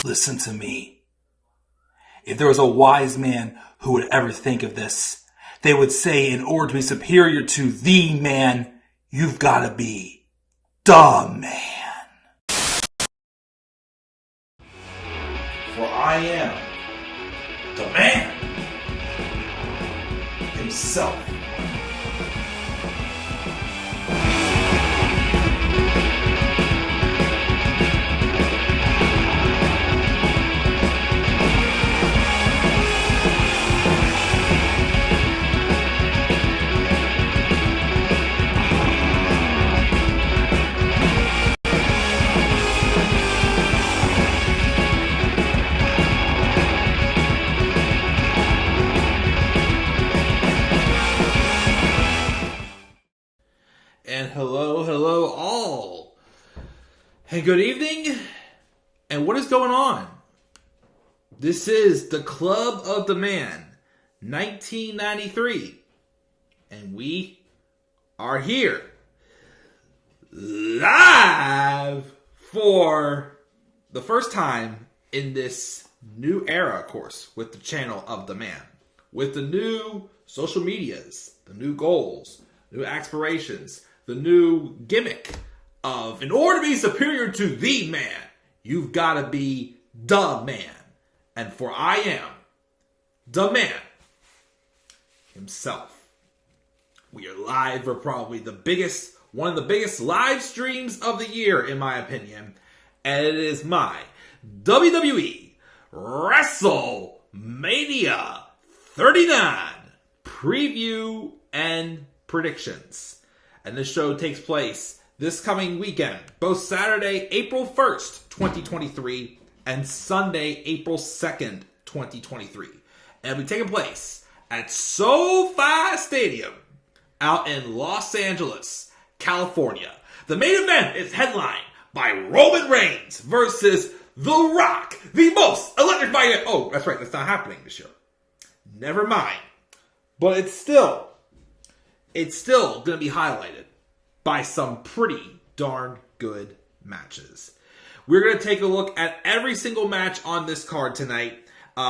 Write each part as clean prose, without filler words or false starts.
Listen to me. If there was a wise man who would ever think of this, they would say in order to be superior to the man, you've got to be the man. For I am the man himself. And hello all. And good evening. And what is going on? This is the Club of the Man, 1993. And we are here live for the first time in this new era, of course, with the channel of the man. With the new social medias, the new goals, new aspirations, the new gimmick of, in order to be superior to the man, you've got to be the man. And for I am the man himself. We are live for probably one of the biggest live streams of the year, in my opinion. And it is my WWE Wrestlemania 39 preview and predictions. And this show takes place this coming weekend, both Saturday, April 1st, 2023, and Sunday, April 2nd, 2023. And it'll be taking place at SoFi Stadium out in Los Angeles, California. The main event is headlined by Roman Reigns versus The Rock, the most electrifying. Oh, that's right, that's not happening this year. Never mind. But it's still going to be highlighted by some pretty darn good matches. We're going to take a look at every single match on this card tonight.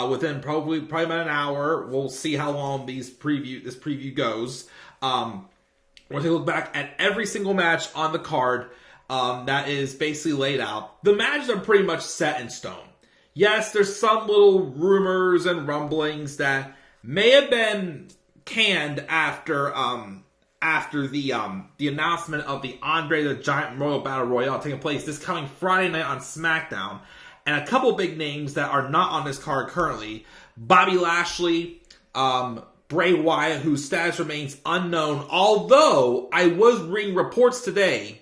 Within probably about an hour. We'll see how long this preview goes. We'll take a look back at every single match on the card that is basically laid out. The matches are pretty much set in stone. Yes, there's some little rumors and rumblings that may have been canned after the announcement of the Andre the Giant Royal Battle Royale taking place this coming Friday night on SmackDown, and a couple big names that are not on this card currently: Bobby Lashley, Bray Wyatt, whose status remains unknown. Although I was reading reports today,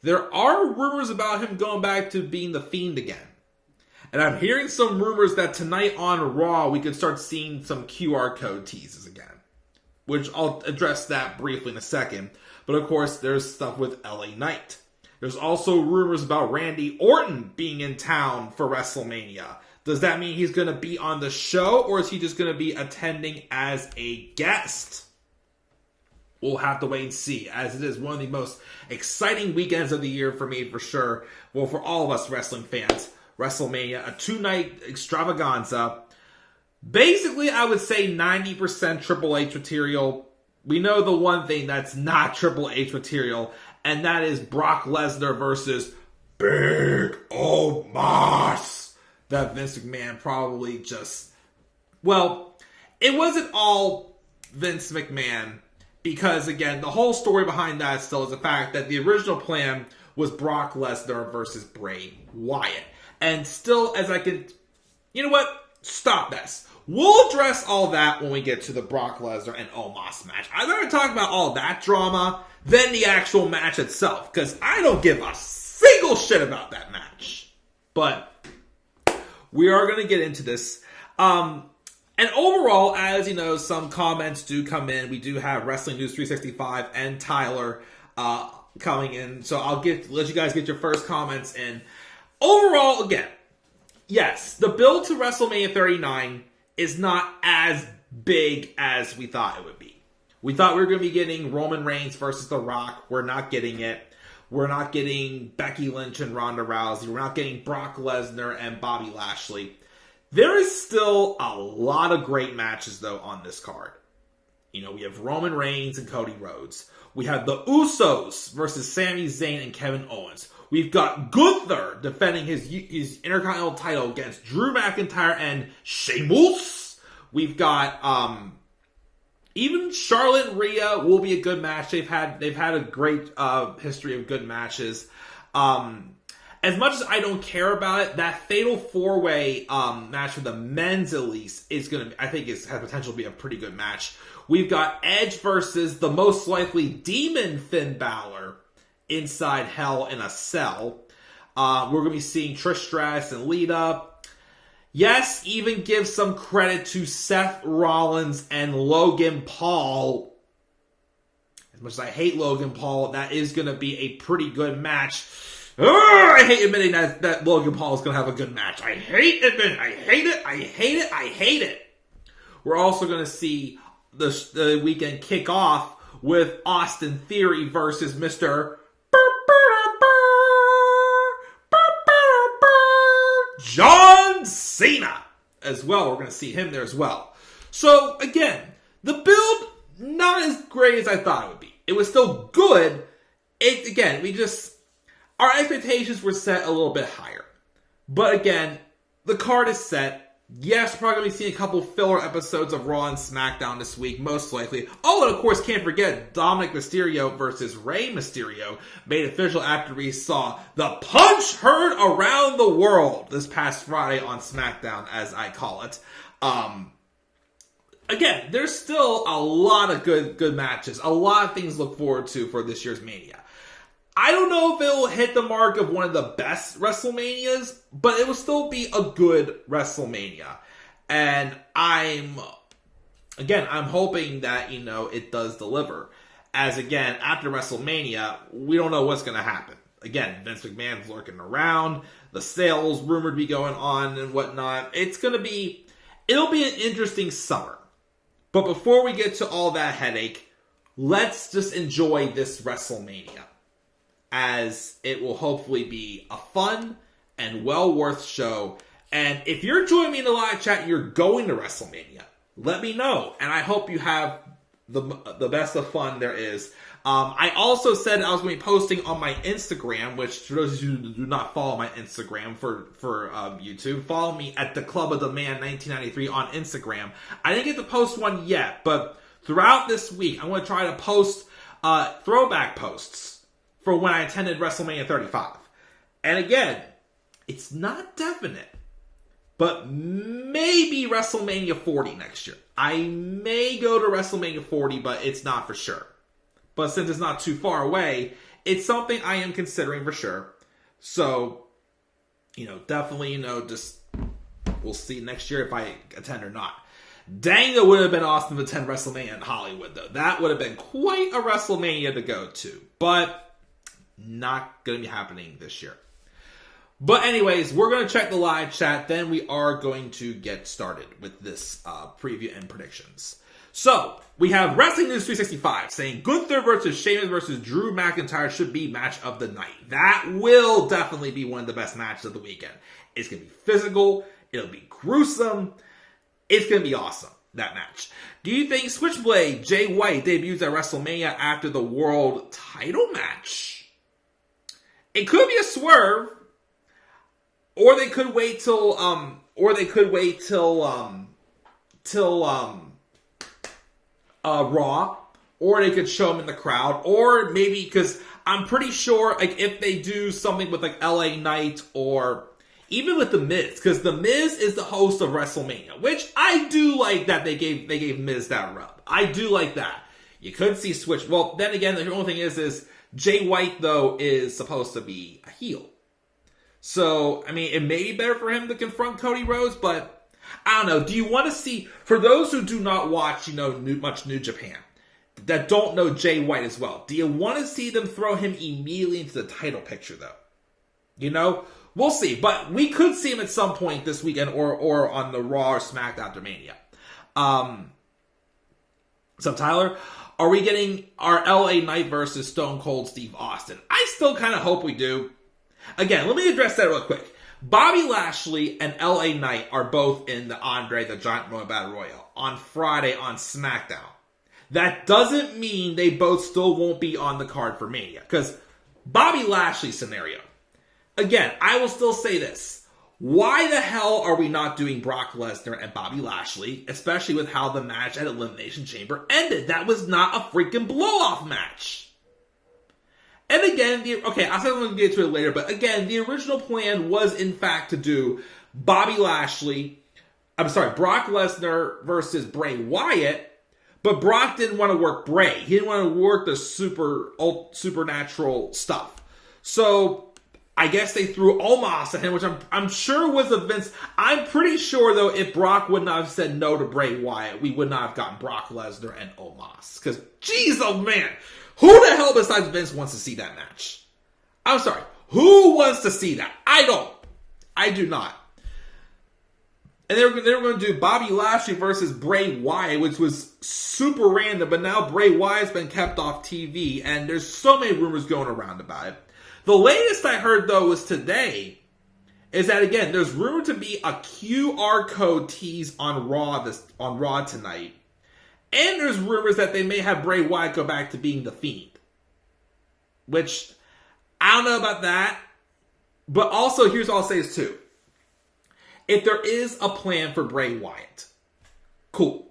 there are rumors about him going back to being the Fiend again. And I'm hearing some rumors that tonight on Raw, we could start seeing some QR code teases again. Which I'll address that briefly in a second. But of course, there's stuff with LA Knight. There's also rumors about Randy Orton being in town for WrestleMania. Does that mean he's going to be on the show, or is he just going to be attending as a guest? We'll have to wait and see, as it is one of the most exciting weekends of the year for me, for sure. Well, for all of us wrestling fans. WrestleMania, a 2-night extravaganza. Basically, I would say 90% Triple H material. We know the one thing that's not Triple H material, and that is Brock Lesnar versus Big Omos. That Vince McMahon probably just... Well, it wasn't all Vince McMahon, because, again, the whole story behind that still is the fact that the original plan was Brock Lesnar versus Bray Wyatt. And still, as I could... You know what? Stop this. We'll address all that when we get to the Brock Lesnar and Omos match. I'd rather talk about all that drama than the actual match itself, because I don't give a single shit about that match. But we are going to get into this. And overall, as you know, some comments do come in. We do have Wrestling News 365 and Tyler coming in. So I'll let you guys get your first comments in. Overall, again, yes, the build to WrestleMania 39 is not as big as we thought it would be. We thought we were going to be getting Roman Reigns versus The Rock. We're not getting it. We're not getting Becky Lynch and Ronda Rousey. We're not getting Brock Lesnar and Bobby Lashley. There is still a lot of great matches, though, on this card. You know, we have Roman Reigns and Cody Rhodes. We have the Usos versus Sami Zayn and Kevin Owens. We've got Gunther defending his Intercontinental title against Drew McIntyre and Sheamus. We've got even Charlotte and Rhea will be a good match. They've had a great history of good matches. As much as I don't care about it, that Fatal 4-Way match for the men's at least is has potential to be a pretty good match. We've got Edge versus the most likely demon Finn Balor inside Hell in a Cell. We're going to be seeing Trish Stratus and Lita. Yes, even give some credit to Seth Rollins and Logan Paul. As much as I hate Logan Paul, that is going to be a pretty good match. I hate admitting that Logan Paul is going to have a good match. I hate admitting. I hate it. I hate it. I hate it. We're also going to see the weekend kick off with Austin Theory versus Mr. John Cena as well. We're going to see him there as well. So, again, the build, not as great as I thought it would be. It was still good. Our expectations were set a little bit higher. But again, the card is set. Yes, we're probably going to be seeing a couple filler episodes of Raw and SmackDown this week, most likely. Oh, and of course, can't forget Dominic Mysterio versus Rey Mysterio, made official after we saw the punch heard around the world this past Friday on SmackDown, as I call it. Again, there's still a lot of good matches, a lot of things to look forward to for this year's Mania. I don't know if it will hit the mark of one of the best WrestleManias, but it will still be a good WrestleMania. And I'm hoping that, it does deliver. As again, after WrestleMania, we don't know what's going to happen. Again, Vince McMahon's lurking around, the sales rumored to be going on and whatnot. It'll be an interesting summer. But before we get to all that headache, let's just enjoy this WrestleMania, as it will hopefully be a fun and well worth show. And if you're joining me in the live chat and you're going to WrestleMania, let me know. And I hope you have the best of fun there is. I also said I was going to be posting on my Instagram, which for those of you who do not follow my Instagram for YouTube, follow me at the Club of the Man 1993 on Instagram. I didn't get to post one yet, but throughout this week, I'm going to try to post throwback posts for when I attended WrestleMania 35. And again, it's not definite, but maybe WrestleMania 40 next year. I may go to WrestleMania 40, but it's not for sure. But since it's not too far away, it's something I am considering for sure. So, definitely, just we'll see next year if I attend or not. Dang, it would have been awesome to attend WrestleMania in Hollywood, though. That would have been quite a WrestleMania to go to. But not going to be happening this year. But anyways, we're going to check the live chat. Then we are going to get started with this preview and predictions. So, we have Wrestling News 365 saying Gunther versus Sheamus versus Drew McIntyre should be match of the night. That will definitely be one of the best matches of the weekend. It's going to be physical. It'll be gruesome. It's going to be awesome, that match. Do you think Switchblade Jay White debuts at WrestleMania after the world title match? It could be a swerve, or they could wait till Raw, or they could show him in the crowd, or maybe, because I'm pretty sure, if they do something with LA Knight, or even with The Miz, because The Miz is the host of WrestleMania, which I do like that they gave Miz that rub. I do like that. You could see Switch. Well, then again, the only thing is Jay White, though, is supposed to be a heel. So, it may be better for him to confront Cody Rhodes, but I don't know. Do you want to see, for those who do not watch, much New Japan, that don't know Jay White as well, do you want to see them throw him immediately into the title picture, though? We'll see. But we could see him at some point this weekend or on the Raw or SmackDown after Mania. So Tyler, are we getting our LA Knight versus Stone Cold Steve Austin? I still kind of hope we do. Again, let me address that real quick. Bobby Lashley and LA Knight are both in the Andre the Giant Royal Battle Royal on Friday on SmackDown. That doesn't mean they both still won't be on the card for Mania. Because Bobby Lashley scenario. Again, I will still say this. Why the hell are we not doing Brock Lesnar and Bobby Lashley? Especially with how the match at Elimination Chamber ended. That was not a freaking blow-off match. And again, I said I'm going to get to it later, but again, the original plan was in fact to do Brock Lesnar versus Bray Wyatt, but Brock didn't want to work Bray. He didn't want to work the supernatural stuff. So I guess they threw Omos at him, which I'm sure was a Vince. I'm pretty sure though, if Brock would not have said no to Bray Wyatt, we would not have gotten Brock Lesnar and Omos. Because, jeez, oh man, who the hell besides Vince wants to see that match? I'm sorry, who wants to see that? I don't. I do not. And they were going to do Bobby Lashley versus Bray Wyatt, which was super random, but now Bray Wyatt's been kept off TV, and there's so many rumors going around about it. The latest I heard, though, was today, is that, again, there's rumored to be a QR code tease on Raw tonight, and there's rumors that they may have Bray Wyatt go back to being the Fiend. Which, I don't know about that, but also, here's what I'll say is, too. If there is a plan for Bray Wyatt, cool.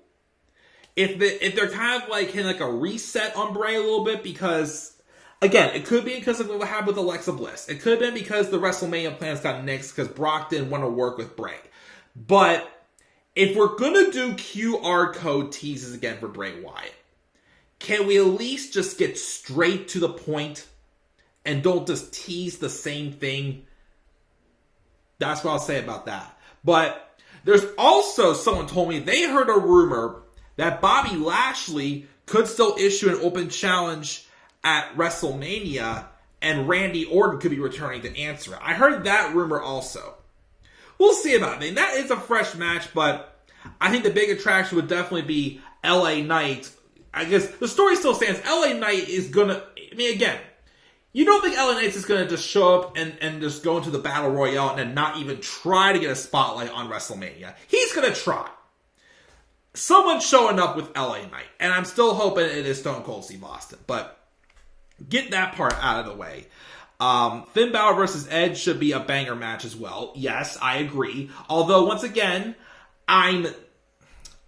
If they're kind of like hitting like a reset on Bray a little bit, because again, it could be because of what happened with Alexa Bliss. It could have been because the WrestleMania plans got nixed because Brock didn't want to work with Bray. But if we're gonna do QR code teases again for Bray Wyatt, can we at least just get straight to the point and don't just tease the same thing? That's what I'll say about that. But there's also someone told me they heard a rumor that Bobby Lashley could still issue an open challenge at WrestleMania and Randy Orton could be returning to answer it. I heard that rumor also. We'll see about it. I mean, that is a fresh match, but I think the big attraction would definitely be LA Knight. I guess the story still stands. LA Knight is gonna, I mean, again, you don't think LA Knight's is going to just show up and just go into the Battle Royale and then not even try to get a spotlight on WrestleMania. He's going to try. Someone's showing up with LA Knight. And I'm still hoping it is Stone Cold Steve Austin. But get that part out of the way. Finn Balor versus Edge should be a banger match as well. Yes, I agree. Although, once again, I'm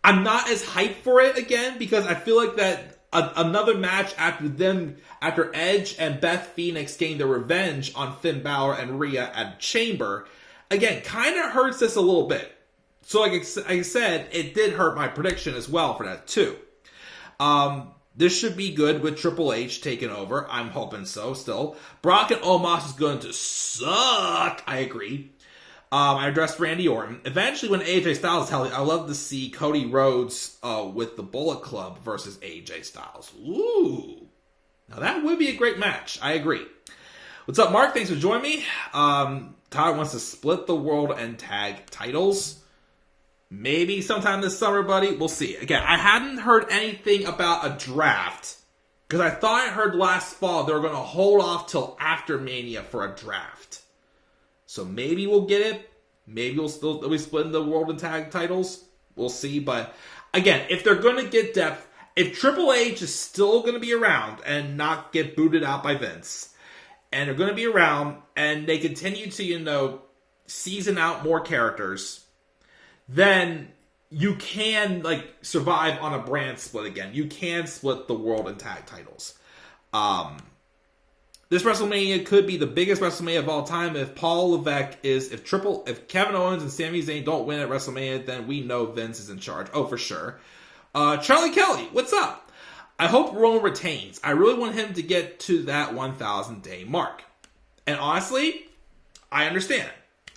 not as hyped for it again because I feel like that another match after Edge and Beth Phoenix gained their revenge on Finn Balor and Rhea at Chamber, again, kind of hurts this a little bit. So like I said, it did hurt my prediction as well for that too. This should be good with Triple H taking over. I'm hoping so still. Brock and Omos is going to suck. I agree. I addressed Randy Orton. Eventually, when AJ Styles is healthy, I love to see Cody Rhodes with the Bullet Club versus AJ Styles. Ooh. Now, that would be a great match. I agree. What's up, Mark? Thanks for joining me. Todd wants to split the world and tag titles. Maybe sometime this summer, buddy. We'll see. Again, I hadn't heard anything about a draft because I thought I heard last fall they were going to hold off till after Mania for a draft. So maybe we'll get it. Maybe we'll be splitting the world and tag titles. We'll see. But again, if they're going to get depth, if Triple H is still going to be around and not get booted out by Vince, and they're going to be around and they continue to, season out more characters, then you can survive on a brand split again. You can split the world and tag titles. This WrestleMania could be the biggest WrestleMania of all time if Paul Levesque if Kevin Owens and Sami Zayn don't win at WrestleMania, then we know Vince is in charge. Oh, for sure. Charlie Kelly, what's up? I hope Roman retains. I really want him to get to that 1,000 day mark. And honestly, I understand.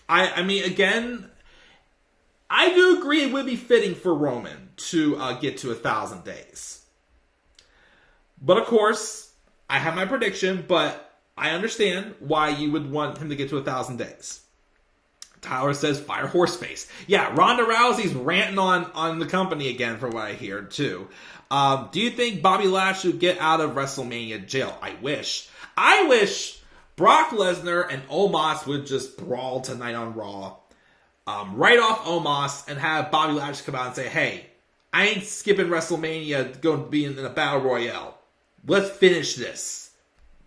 I mean, again, I do agree it would be fitting for Roman to get to 1,000 days. But of course, I have my prediction, but I understand why you would want him to get to 1,000 days. Tyler says fire horseface. Yeah, Ronda Rousey's ranting on the company again for what I hear too. Do you think Bobby Lashley would get out of WrestleMania jail? I wish Brock Lesnar and Omos would just brawl tonight on Raw. Right off Omos and have Bobby Lashley come out and say, hey, I ain't skipping WrestleMania going to be in a battle royale. Let's finish this.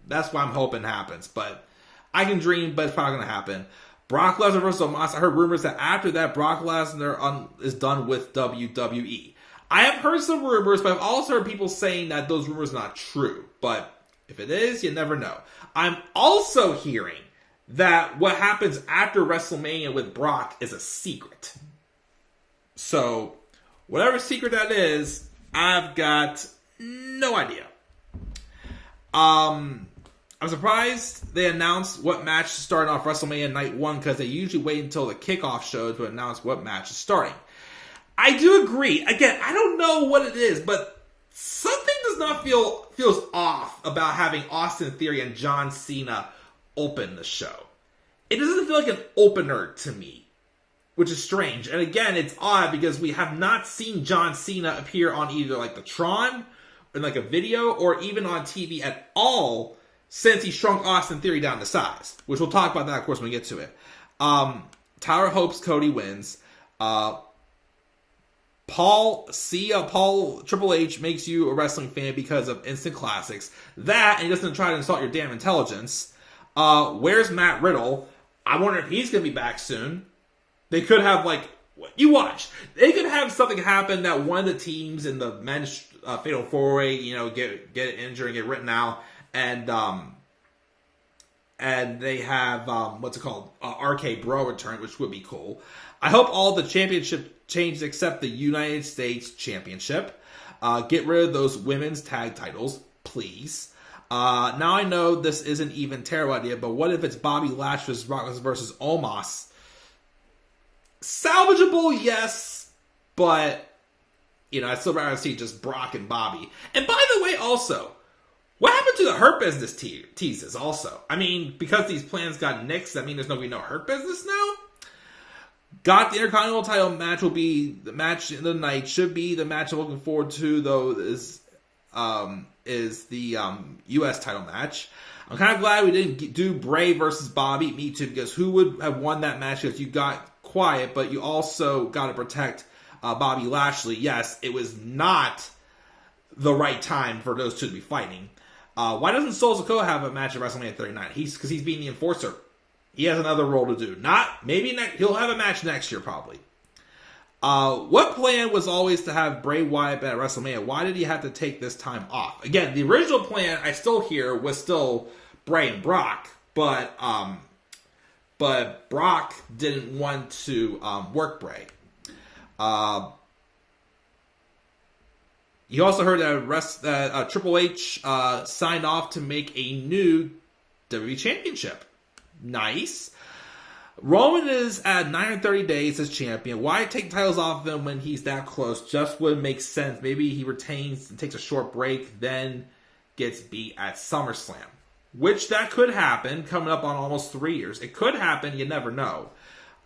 That's what I'm hoping happens. But I can dream, but it's probably going to happen. Brock Lesnar versus Omos. I heard rumors that after that, Brock Lesnar is done with WWE. I have heard some rumors, but I've also heard people saying that those rumors are not true. But if it is, you never know. I'm also hearing that what happens after WrestleMania with Brock is a secret. So, whatever secret that is, I've got no idea. I'm surprised they announced what match is starting off WrestleMania Night 1 because they usually wait until the kickoff show to announce what match is starting. I do agree. Again, I don't know what it is, but something does not feels off about having Austin Theory and John Cena open the show. It doesn't feel like an opener to me, which is strange. And again, it's odd because we have not seen John Cena appear on either like the Tron in like a video or even on TV at all since he shrunk Austin Theory down to size, which we'll talk about that, of course, when we get to it. Tyler hopes Cody wins. Paul Triple H makes you a wrestling fan because of instant classics. That, and he doesn't try to insult your damn intelligence. Where's Matt Riddle? I wonder if he's going to be back soon. They could have, like, you watch. They could have something happen that one of the teams in the men's Fatal 4-Way, get injured and get written out. And they have, RK Bro return, which would be cool. I hope all the championship changes except the United States Championship. Get rid of those women's tag titles, please. Now I know this isn't even a terrible idea, but what if it's Bobby Lashley versus Omos? Salvageable, yes, but, I'd still rather see just Brock and Bobby. And by the way, also, what happened to the Hurt Business teases also? I mean, because these plans got nixed, that means there's going to be no Hurt Business now? Got the Intercontinental title match will be the match of the night. Should be the match I'm looking forward to, though, is the U.S. title match. I'm kind of glad we didn't do Bray versus Bobby. Me too, because who would have won that match? Because you got quiet, but you also got to protect Bobby Lashley. Yes, it was not the right time for those two to be fighting. Why doesn't Solo Sikoa have a match at WrestleMania 39? Because he's being the enforcer. He has another role to do. He'll have a match next year probably. What plan was always to have Bray Wyatt at WrestleMania? Why did he have to take this time off? Again, the original plan I still hear was still Bray and Brock, but Brock didn't want to work Bray. You also heard that Triple H signed off to make a new WWE Championship. Nice. Roman is at 930 days as champion. Why take titles off of him when he's that close? Just wouldn't make sense. Maybe he retains and takes a short break, then gets beat at SummerSlam. Which that could happen, coming up on almost 3 years. It could happen, you never know.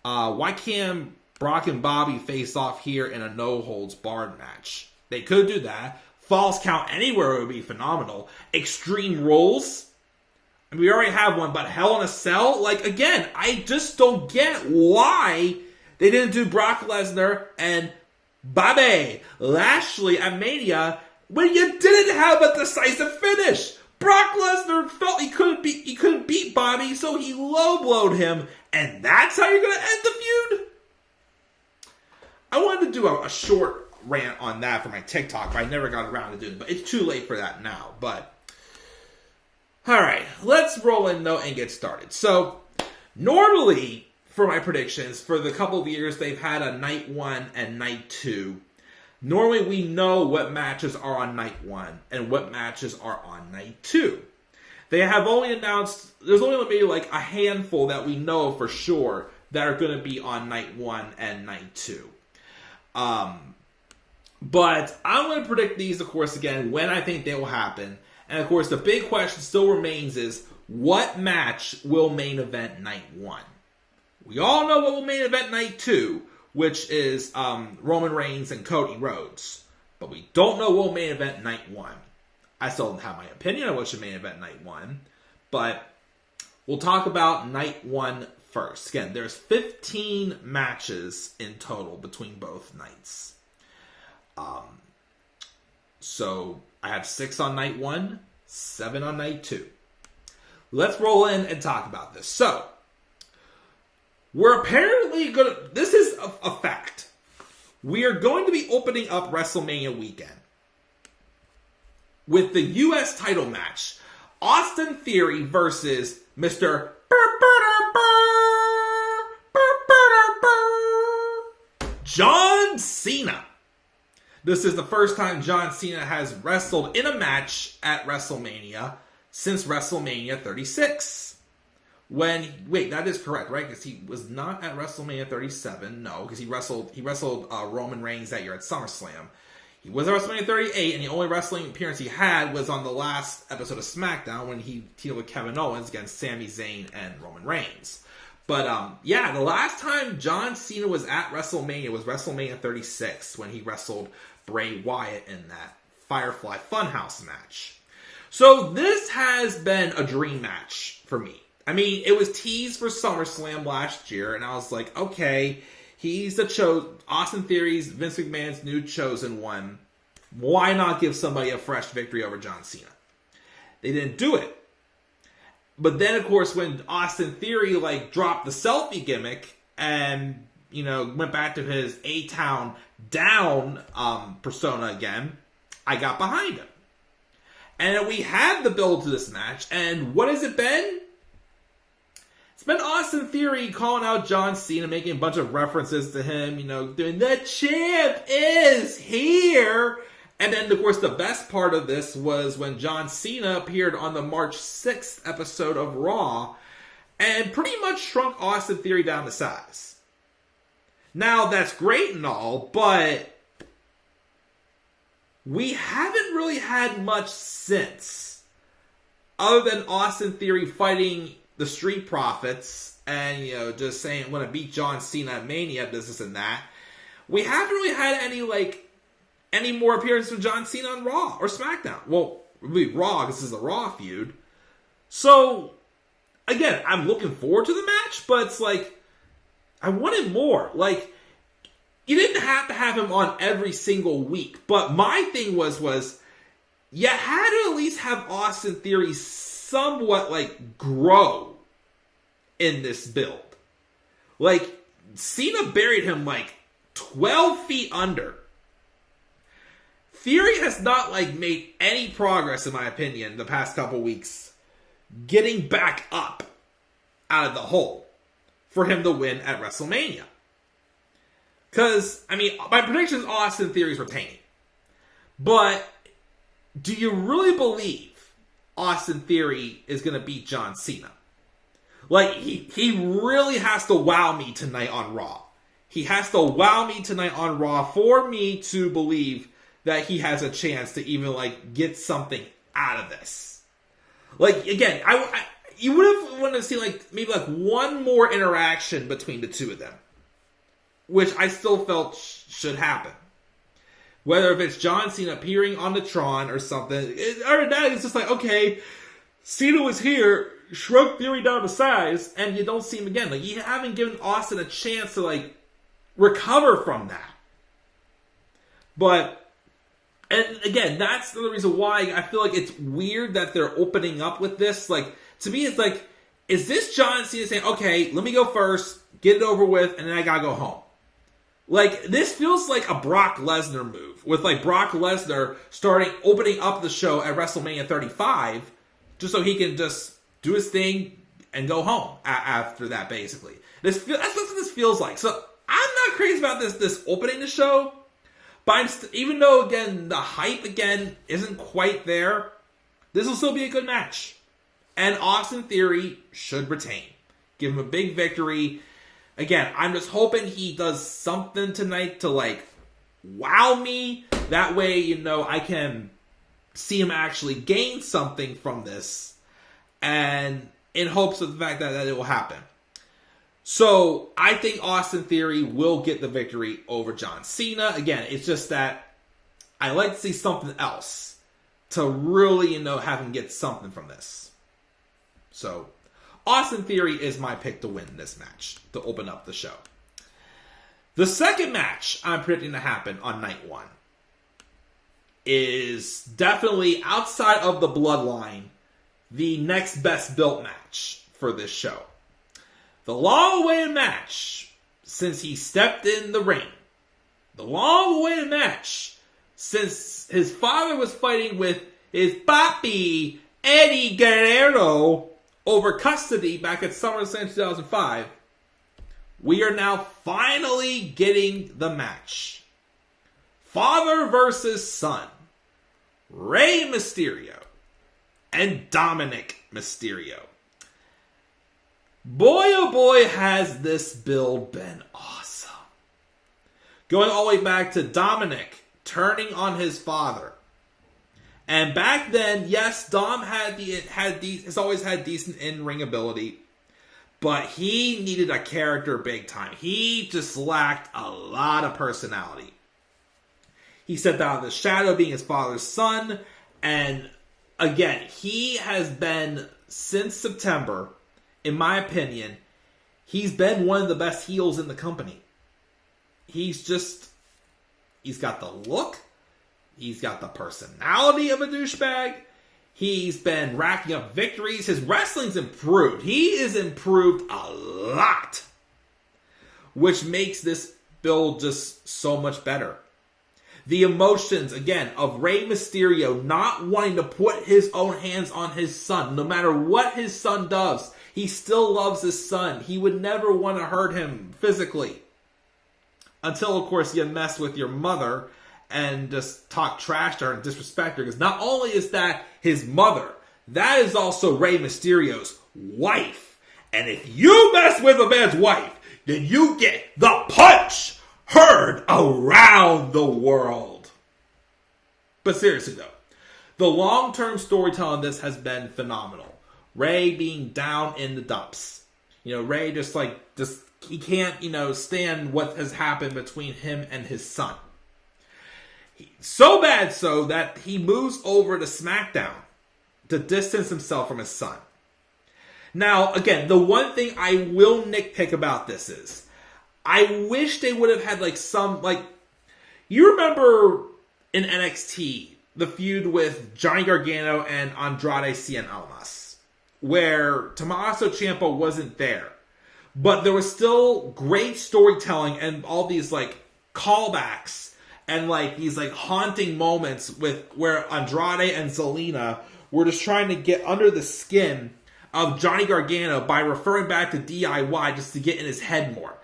Why can't Brock and Bobby face off here in a no-holds-barred match? They could do that. Falls Count Anywhere would be phenomenal. Extreme Rules. I mean, we already have one, but Hell in a Cell? Again, I just don't get why they didn't do Brock Lesnar and Bobby Lashley at Mania when you didn't have a decisive finish. Brock Lesnar felt he couldn't beat Bobby, so he low-blowed him, and that's how you're going to end the feud? I wanted to do a short rant on that for my TikTok, but I never got around to doing it, but it's too late for that now, but alright, let's roll in though and get started. So, normally, for my predictions, for the couple of years they've had a night 1 and night 2, normally we know what matches are on night 1 and what matches are on night 2. They have only announced, there's only maybe like a handful that we know for sure that are going to be on night 1 and night 2. But I'm going to predict these, of course, again, when I think they will happen. And, of course, the big question still remains is, what match will main event night 1? We all know what will main event night 2, which is Roman Reigns and Cody Rhodes. But we don't know what will main event night 1. I still don't have my opinion on what should main event night 1. But we'll talk about night 1 first. Again, there's 15 matches in total between both nights. So I have 6 on night 1, 7 on night 2. Let's roll in and talk about this. So, we're apparently going to... This is a fact. We are going to be opening up WrestleMania weekend with the U.S. title match. Austin Theory versus Mr. John Cena. This is the first time John Cena has wrestled in a match at WrestleMania since WrestleMania 36. Wait, that is correct, right? Because he was not at WrestleMania 37. No, because he wrestled Roman Reigns that year at SummerSlam. He was at WrestleMania 38, and the only wrestling appearance he had was on the last episode of SmackDown when he teamed with Kevin Owens against Sami Zayn and Roman Reigns. But, the last time John Cena was at WrestleMania was WrestleMania 36 when he wrestled Bray Wyatt in that Firefly Funhouse match. So this has been a dream match for me. I mean, it was teased for SummerSlam last year, and I was like, okay, he's Austin Theory's Vince McMahon's new chosen one. Why not give somebody a fresh victory over John Cena? They didn't do it. But then, of course, when Austin Theory, dropped the selfie gimmick and, went back to his A-Town down persona again, I got behind him. And we had the build to this match, and what has it been? It's been Austin Theory calling out John Cena, making a bunch of references to him, doing, the champ is here! And then, of course, the best part of this was when John Cena appeared on the March 6th episode of Raw and pretty much shrunk Austin Theory down to size. Now, that's great and all, but we haven't really had much since, other than Austin Theory fighting the Street Profits and, just saying, I'm going to beat John Cena at Mania, this and that. We haven't really had any more appearances from John Cena on Raw or SmackDown. Well, it would be Raw, because this is a Raw feud. So, again, I'm looking forward to the match, but it's I wanted more. You didn't have to have him on every single week, but my thing was you had to at least have Austin Theory somewhat, grow in this build. Cena buried him, 12 feet under. Theory has not, made any progress, in my opinion, the past couple weeks, getting back up out of the hole for him to win at WrestleMania. Because, my prediction is Austin Theory's retaining. But, do you really believe Austin Theory is going to beat John Cena? He really has to wow me tonight on Raw. He has to wow me tonight on Raw for me to believe that he has a chance to even, get something out of this. Again, you would have wanted to see, maybe, one more interaction between the two of them. Which I still felt should happen. Whether if it's John Cena appearing on the Tron or something. Other than that, it's just okay, Cena was here, shrunk Theory down to size, and you don't see him again. You haven't given Austin a chance to, recover from that. But, and again, that's the reason why I feel it's weird that they're opening up with this. To me, it's is this John Cena saying, okay, let me go first, get it over with, and then I gotta go home? This feels like a Brock Lesnar move, with Brock Lesnar opening up the show at WrestleMania 35, just so he can just do his thing and go home after that, basically. That's what this feels like. So, I'm not crazy about this opening the show, but even though, again, the hype, again, isn't quite there, this will still be a good match. And Austin Theory should retain. Give him a big victory. Again, I'm just hoping he does something tonight to, wow me. That way, I can see him actually gain something from this. And in hopes of the fact that it will happen. So I think Austin Theory will get the victory over John Cena. Again, it's just that I like to see something else to really, have him get something from this. So Austin Theory is my pick to win this match, to open up the show. The second match I'm predicting to happen on night one is definitely, outside of the Bloodline, the next best built match for this show. The long-awaited match since he stepped in the ring. The long-awaited match since his father was fighting with his papi, Eddie Guerrero, over custody back at SummerSlam 2005. We are now finally getting the match. Father versus son. Rey Mysterio and Dominic Mysterio. Boy, oh boy, has this build been awesome. Going all the way back to Dominic turning on his father. And back then, yes, Dom has always had decent in-ring ability, but he needed a character big time. He just lacked a lot of personality. He stepped out of the shadow being his father's son, and again, he has been, since September, in my opinion, he's been one of the best heels in the company. He's got the look. He's got the personality of a douchebag. He's been racking up victories. His wrestling's improved. He is improved a lot. Which makes this build just so much better. The emotions, again, of Rey Mysterio not wanting to put his own hands on his son. No matter what his son does, he still loves his son. He would never want to hurt him physically. Until, of course, you mess with your mother and just talk trash to her and disrespect her. Because not only is that his mother, that is also Rey Mysterio's wife. And if you mess with a man's wife, then you get the punch heard around the world. But seriously though, the long-term storytelling of this has been phenomenal. Rey being down in the dumps. Rey he can't, stand what has happened between him and his son. So bad so that he moves over to SmackDown to distance himself from his son. Now, again, the one thing I will nitpick about this is, I wish they would have had you remember in NXT, the feud with Johnny Gargano and Andrade Cien Almas, where Tommaso Ciampa wasn't there. But there was still great storytelling and all these callbacks and these haunting moments with where Andrade and Zelina were just trying to get under the skin of Johnny Gargano by referring back to DIY just to get in his head more.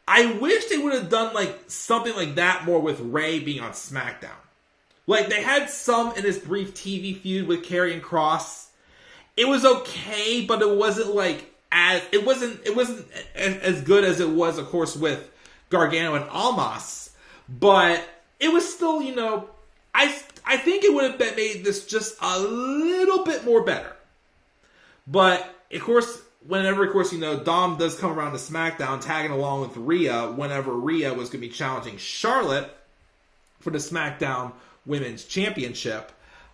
I wish they would have done something like that more with Rey being on SmackDown. They had some in his brief TV feud with Karrion Kross. It was okay, but it wasn't it wasn't as good as it was, of course, with Gargano and Almas. But it was still, I think it would have made this just a little bit more better. But of course, Dom does come around to SmackDown, tagging along with Rhea whenever Rhea was going to be challenging Charlotte for the SmackDown Women's Championship.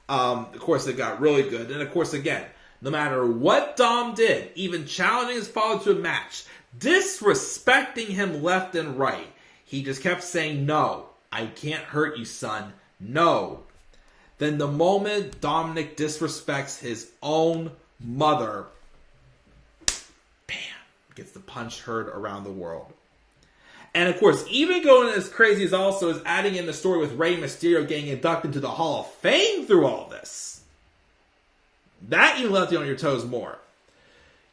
Of course, it got really good. And of course, again, no matter what Dom did, even challenging his father to a match, disrespecting him left and right, he just kept saying, "No, I can't hurt you, son. No." Then the moment Dominic disrespects his own mother, bam, gets the punch heard around the world. And of course, even going as crazy as also is adding in the story with Rey Mysterio getting inducted into the Hall of Fame through all this. That you left you on your toes more.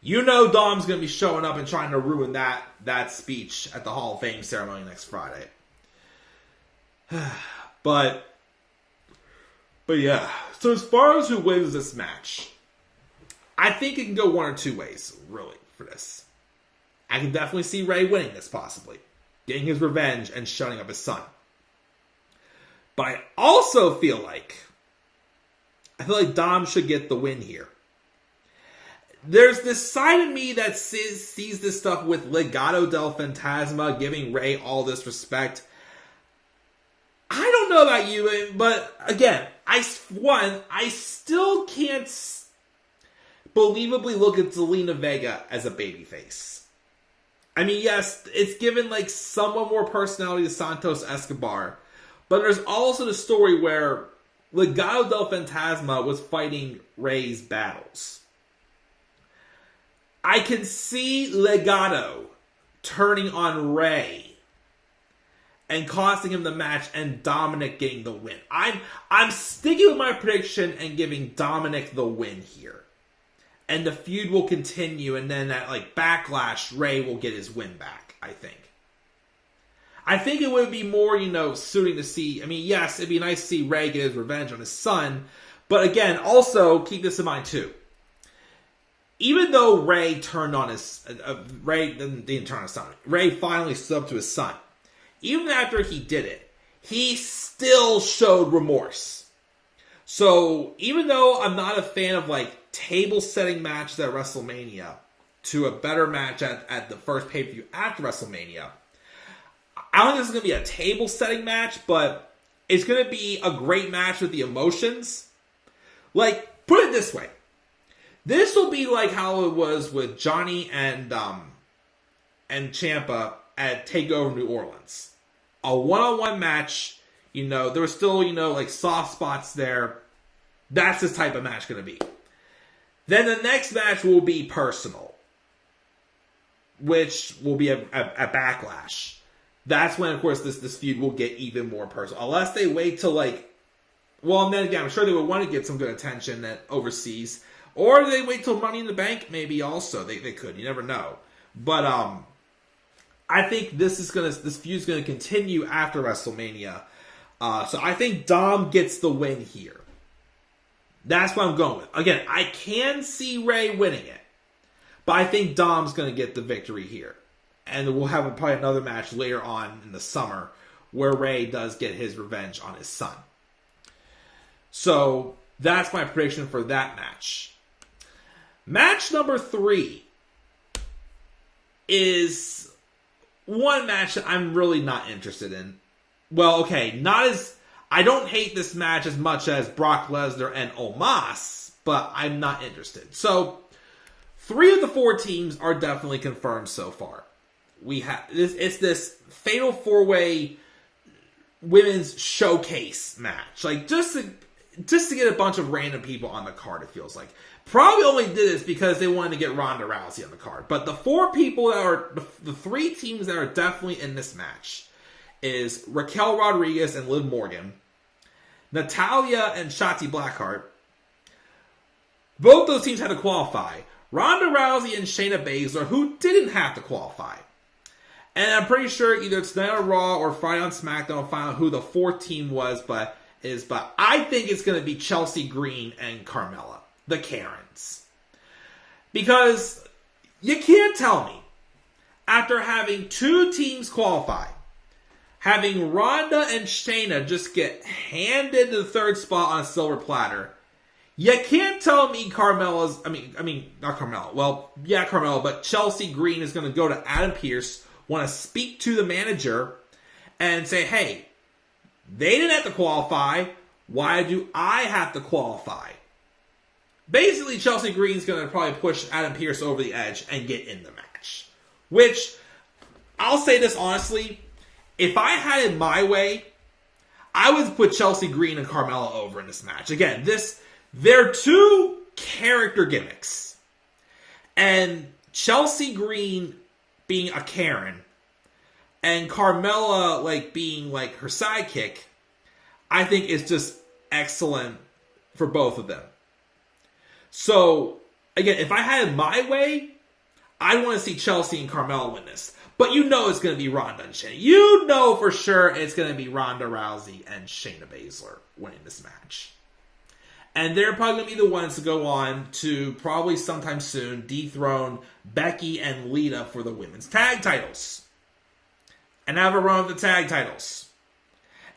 Dom's going to be showing up and trying to ruin that speech at the Hall of Fame ceremony next Friday. But yeah. So as far as who wins this match, I think it can go one or two ways, really, for this. I can definitely see Rey winning this, possibly. Getting his revenge and shutting up his son. But I also feel like Dom should get the win here. there's this side of me that sees this stuff with Legado del Fantasma giving Rey all this respect. I don't know about you, but again, I still can't believably look at Zelina Vega as a babyface. I mean, yes, it's given like somewhat more personality to Santos Escobar, but there's also the story where Legado del Fantasma was fighting Rey's battles. I can see Legado turning on Rey and costing him the match and Dominic getting the win. I'm sticking with my prediction and giving Dominic the win here. And the feud will continue, and then at like Backlash, Rey will get his win back, I think. I think it would be more, suiting to see. I mean, yes, it'd be nice to see Rey get his revenge on his son. But again, also keep this in mind too. Even though Rey turned on his... Rey didn't turn on his son. Rey finally stood up to his son. Even after he did it, he still showed remorse. So, even though I'm not a fan of, like, table-setting matches at WrestleMania to a better match at the first pay-per-view after WrestleMania, I don't think this is going to be a table-setting match, but it's going to be a great match with the emotions. Like, put it this way. This will be like how it was with Johnny and Ciampa at TakeOver New Orleans. A one-on-one match, there were still, like soft spots there. That's this type of match going to be. Then the next match will be personal, which will be a Backlash. That's when, of course, this feud will get even more personal. Unless they wait till and then again, I'm sure they would want to get some good attention overseas. Or they wait till Money in the Bank, maybe also. They could. You never know. But I think this feud's gonna continue after WrestleMania. So I think Dom gets the win here. That's what I'm going with. Again, I can see Rey winning it. But I think Dom's gonna get the victory here. And we'll have probably another match later on in the summer where Rey does get his revenge on his son. So that's my prediction for that match. Match number 3 is one match that I'm really not interested in. Well, okay, I don't hate this match as much as Brock Lesnar and Omos, but I'm not interested. So, 3 of the 4 teams are definitely confirmed so far. We have it's this Fatal 4-Way women's showcase match. Like just to get a bunch of random people on the card, it feels like. Probably only did this because they wanted to get Ronda Rousey on the card. But the 4 people that are, the 3 teams that are definitely in this match is Raquel Rodriguez and Liv Morgan, Natalya and Shotzi Blackheart. Both those teams had to qualify. Ronda Rousey and Shayna Baszler, who didn't have to qualify. And I'm pretty sure either tonight on Raw or Friday on SmackDown will find out who the 4th team was, but I think it's going to be Chelsea Green and Carmella. The Karens. Because you can't tell me, after having 2 teams qualify, having Ronda and Shayna just get handed the 3rd spot on a silver platter, you can't tell me Carmella, but Chelsea Green is going to go to Adam Pearce, want to speak to the manager, and say, hey, they didn't have to qualify, why do I have to qualify? Basically, Chelsea Green's going to probably push Adam Pearce over the edge and get in the match. Which, I'll say this honestly, if I had it my way, I would put Chelsea Green and Carmella over in this match. Again, they're 2 character gimmicks. And Chelsea Green being a Karen, and Carmella being her sidekick, I think is just excellent for both of them. So, again, if I had it my way, I'd want to see Chelsea and Carmella win this. But it's going to be Ronda and Shayna. You know for sure it's going to be Ronda Rousey and Shayna Baszler winning this match. And they're probably going to be the ones to go on to probably sometime soon dethrone Becky and Lita for the women's tag titles. And have a run with the tag titles.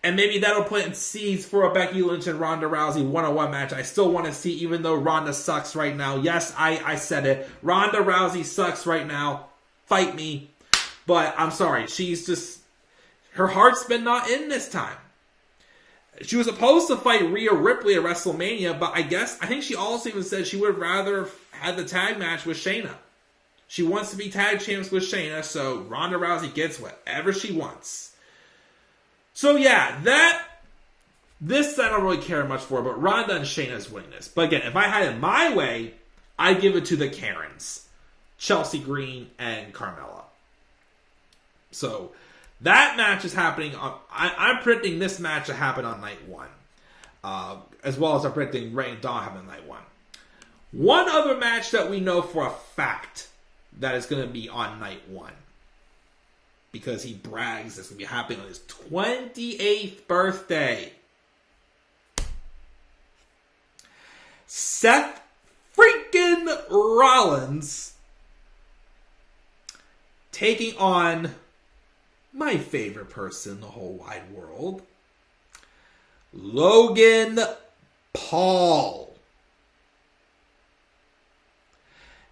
And maybe that'll plant seeds for a Becky Lynch and Ronda Rousey one-on-one match. I still want to see, even though Ronda sucks right now. Yes, I said it. Ronda Rousey sucks right now. Fight me. But I'm sorry. She's just... her heart's been not in this time. She was supposed to fight Rhea Ripley at WrestleMania, but I think she also even said she would have rather had the tag match with Shayna. She wants to be tag champs with Shayna, so Ronda Rousey gets whatever she wants. So yeah, this I don't really care much for, but Ronda and Shayna's winning this. But again, if I had it my way, I'd give it to the Karens. Chelsea Green and Carmella. So that match is happening on... I'm predicting this match to happen on night 1. As well as I'm predicting Rey and Dawn happen on night 1. One other match that we know for a fact that is going to be on night 1. Because he brags it's going to be happening on his 28th birthday. Seth freaking Rollins taking on my favorite person in the whole wide world, Logan Paul.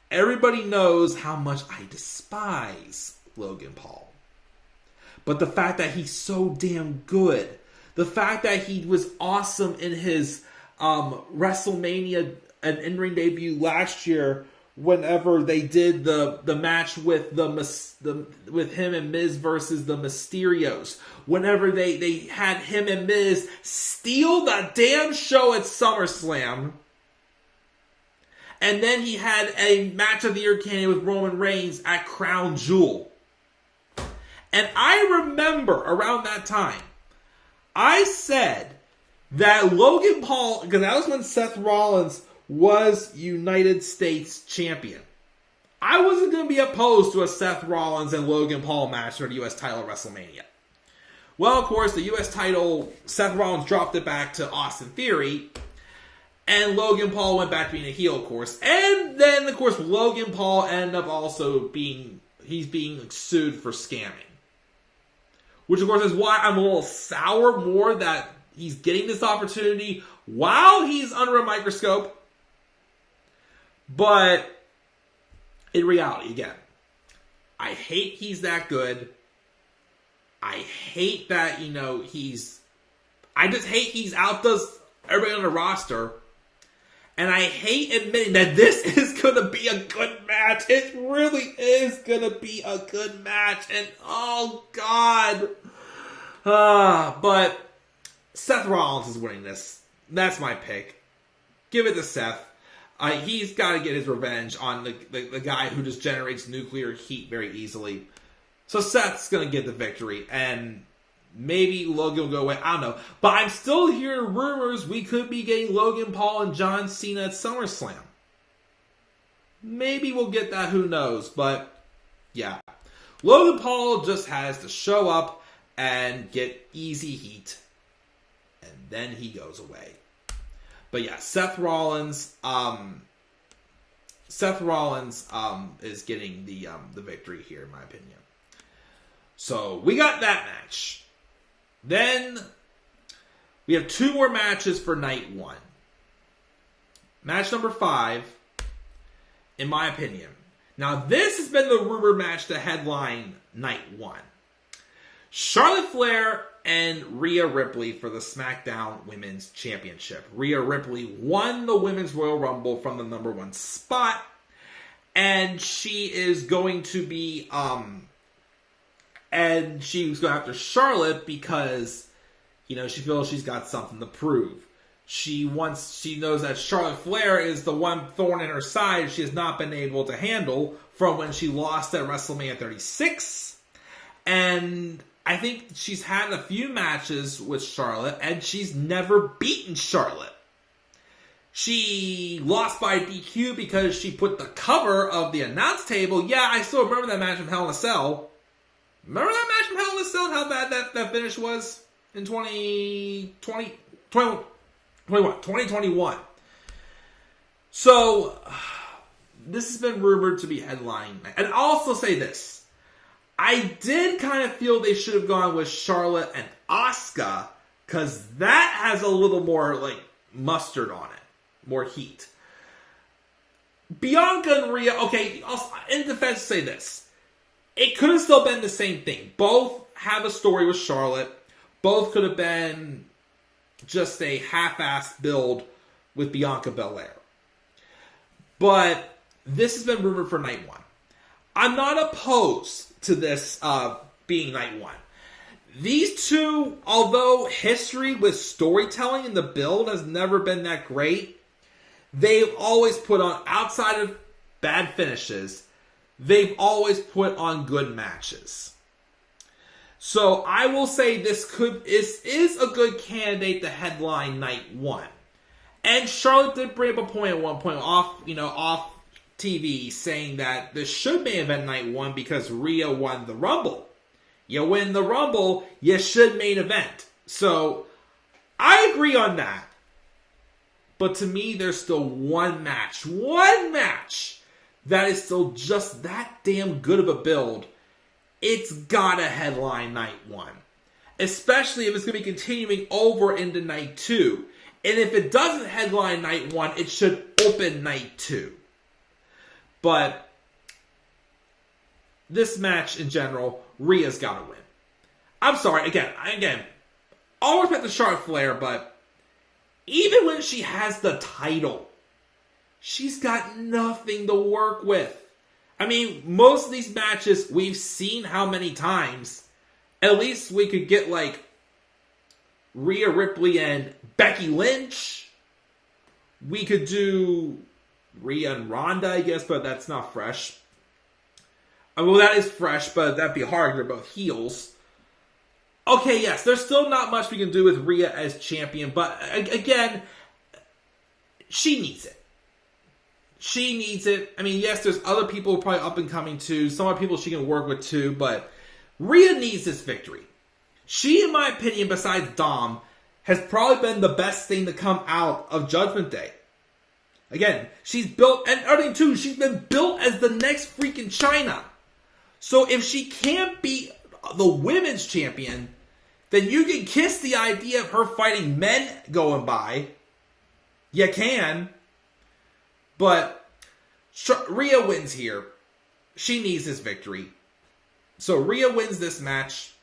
Everybody knows how much I despise Logan Paul. But the fact that he's so damn good, the fact that he was awesome in his WrestleMania and in-ring debut last year, whenever they did the match with with him and Miz versus the Mysterios, whenever they had him and Miz steal the damn show at SummerSlam, and then he had a match of the year candidate with Roman Reigns at Crown Jewel. And I remember around that time, I said that Logan Paul, because that was when Seth Rollins was United States champion. I wasn't going to be opposed to a Seth Rollins and Logan Paul match for the U.S. title at WrestleMania. Well, of course, the U.S. title, Seth Rollins dropped it back to Austin Theory, and Logan Paul went back to being a heel, of course. And then, of course, Logan Paul ended up also being sued for scamming. Which, of course, is why I'm a little sour more that he's getting this opportunity while he's under a microscope. But in reality, again, I hate he's that good. I hate that, I just hate he's outdoes everybody on the roster. And I hate admitting that this is going to be a good match. It really is going to be a good match. And, oh, God. But Seth Rollins is winning this. That's my pick. Give it to Seth. He's got to get his revenge on the guy who just generates nuclear heat very easily. So Seth's going to get the victory. And maybe Logan will go away. I don't know. But I'm still hearing rumors we could be getting Logan Paul and John Cena at SummerSlam. Maybe we'll get that. Who knows? But, yeah. Logan Paul just has to show up and get easy heat. And then he goes away. But, yeah. Seth Rollins is getting the victory here, in my opinion. So, we got that match. Then, we have 2 more matches for night 1. Match number 5, in my opinion. Now, this has been the rumored match to headline night 1. Charlotte Flair and Rhea Ripley for the SmackDown Women's Championship. Rhea Ripley won the Women's Royal Rumble from the number 1 spot. And she is going to be... And she was going after Charlotte because, she feels she's got something to prove. She knows that Charlotte Flair is the one thorn in her side she has not been able to handle from when she lost at WrestleMania 36. And I think she's had a few matches with Charlotte, and she's never beaten Charlotte. She lost by DQ because she put the cover of the announce table. Yeah, I still remember that match from Hell in a Cell. Remember that match from Hell in a Cell and how bad that finish was in 2021? So, this has been rumored to be headline. And I'll also say this. I did kind of feel they should have gone with Charlotte and Asuka because that has a little more like mustard on it, more heat. Bianca and Rhea, okay, in defense, say this. It could have still been the same thing. Both have a story with Charlotte. Both could have been just a half-assed build with Bianca Belair. But this has been rumored for night one. I'm not opposed to this being night one. These two, although history with storytelling in the build has never been that great, they've always put on, outside of bad finishes, they've always put on good matches. So I will say this is a good candidate to headline night one. And Charlotte did bring up a point at one point off TV saying that this should main event night one because Rhea won the Rumble. You win the Rumble, you should main event. So I agree on that. But to me, there's still one match that is still just that damn good of a build. It's gotta headline night one. Especially if it's going to be continuing over into night two. And if it doesn't headline night one, it should open night two. But this match in general, Rhea's gotta win. I'm sorry, again, all respect to Charlotte Flair, but even when she has the title, she's got nothing to work with. I mean, most of these matches, we've seen how many times. At least we could get, like, Rhea Ripley and Becky Lynch. We could do Rhea and Ronda, I guess, but that's not fresh. Well, that is fresh, but that'd be hard. They're both heels. Okay, yes, there's still not much we can do with Rhea as champion, but again, she needs it. She needs it. I mean, yes, there's other people probably up and coming too. Some other people she can work with too, but Rhea needs this victory. She, in my opinion, besides Dom, has probably been the best thing to come out of Judgment Day. Again, she's built, and everything too, she's been built as the next freaking Chyna. So if she can't be the women's champion, then you can kiss the idea of her fighting men going by. You can. But Rhea wins here. She needs this victory. So Rhea wins this match.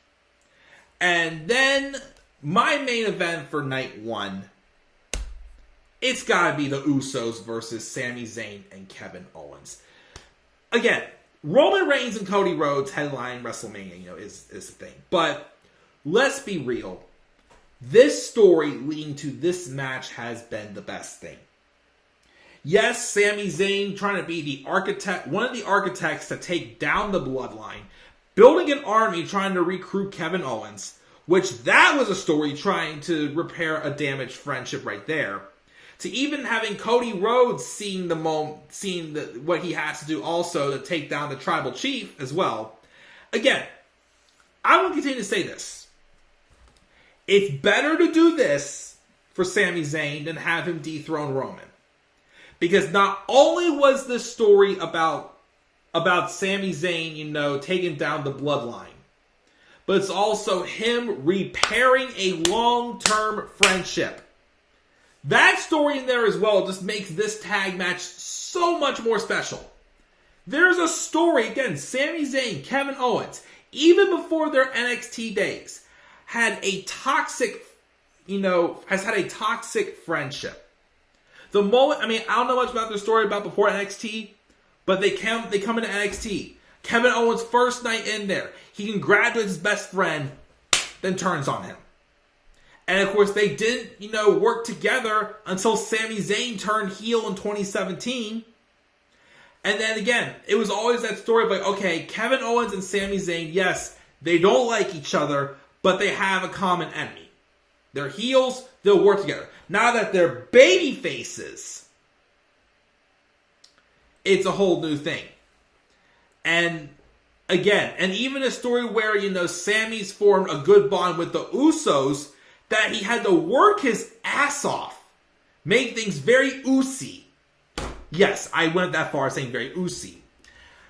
And then my main event for night one, it's got to be the Usos versus Sami Zayn and Kevin Owens. Again, Roman Reigns and Cody Rhodes headline WrestleMania, is the thing. But let's be real. This story leading to this match has been the best thing. Yes, Sami Zayn trying to be the architect, one of the architects to take down the bloodline, building an army trying to recruit Kevin Owens, which that was a story trying to repair a damaged friendship right there. To even having Cody Rhodes seeing what he has to do also to take down the tribal chief as well. Again, I will continue to say this. It's better to do this for Sami Zayn than have him dethrone Roman. Because not only was this story about Sami Zayn, taking down the bloodline, but it's also him repairing a long-term friendship. That story in there as well just makes this tag match so much more special. There's a story, again, Sami Zayn, Kevin Owens, even before their NXT days, has had a toxic friendship. The moment, I don't know much about their story about before NXT, but they come into NXT. Kevin Owens' first night in there, he congratulates his best friend, then turns on him. And of course, they didn't, work together until Sami Zayn turned heel in 2017. And then again, it was always that story of like, okay, Kevin Owens and Sami Zayn, yes, they don't like each other, but they have a common enemy. They're heels, they'll work together. Now that they're baby faces, it's a whole new thing. And again, and even a story where, Sammy's formed a good bond with the Usos, that he had to work his ass off, make things very Usy. Yes, I went that far saying very Usy.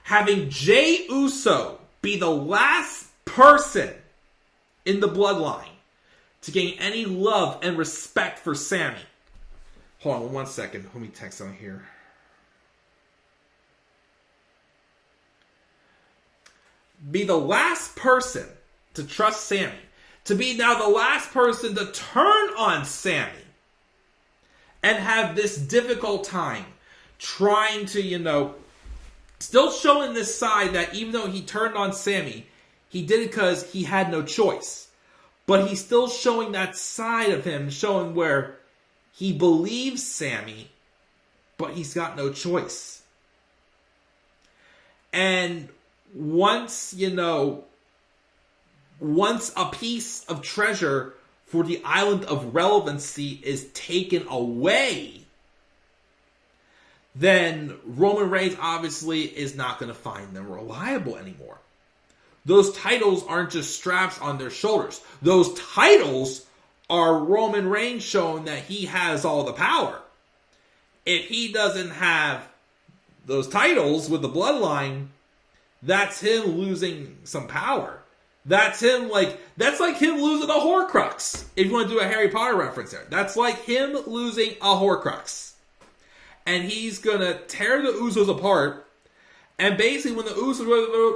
Having Jey Uso be the last person in the bloodline to gain any love and respect for Sami. Hold on 1 second. Let me text on here. Be the last person to trust Sami. To be now the last person to turn on Sami. And have this difficult time trying to, still showing this side that even though he turned on Sami, he did it because he had no choice. But he's still showing that side of him, showing where he believes Sami, but he's got no choice. And once a piece of treasure for the island of relevancy is taken away, then Roman Reigns obviously is not going to find them reliable anymore. Those titles aren't just straps on their shoulders. Those titles are Roman Reigns showing that he has all the power. If he doesn't have those titles with the bloodline, that's him losing some power. That's like him losing a Horcrux. If you want to do a Harry Potter reference there. That's like him losing a Horcrux. And he's going to tear the Usos apart. And basically when the Usos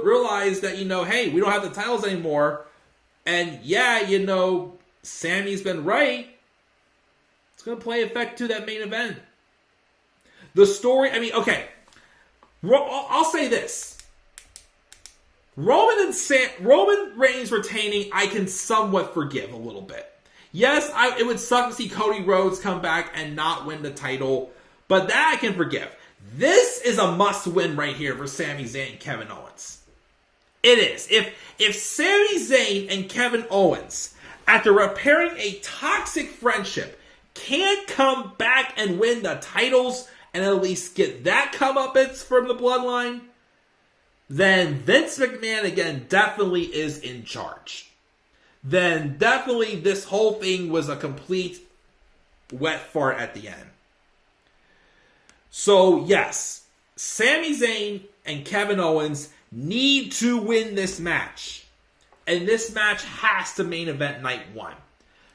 realize that, hey, we don't have the titles anymore. And Sami's been right. It's going to play effect to that main event. The story, okay. I'll say this. Roman Reigns retaining, I can somewhat forgive a little bit. Yes, it would suck to see Cody Rhodes come back and not win the title, but that I can forgive. This is a must-win right here for Sami Zayn and Kevin Owens. It is. If Sami Zayn and Kevin Owens, after repairing a toxic friendship, can't come back and win the titles and at least get that comeuppance from the bloodline, then Vince McMahon, again, definitely is in charge. Then definitely this whole thing was a complete wet fart at the end. So, yes, Sami Zayn and Kevin Owens need to win this match. And this match has to main event night 1.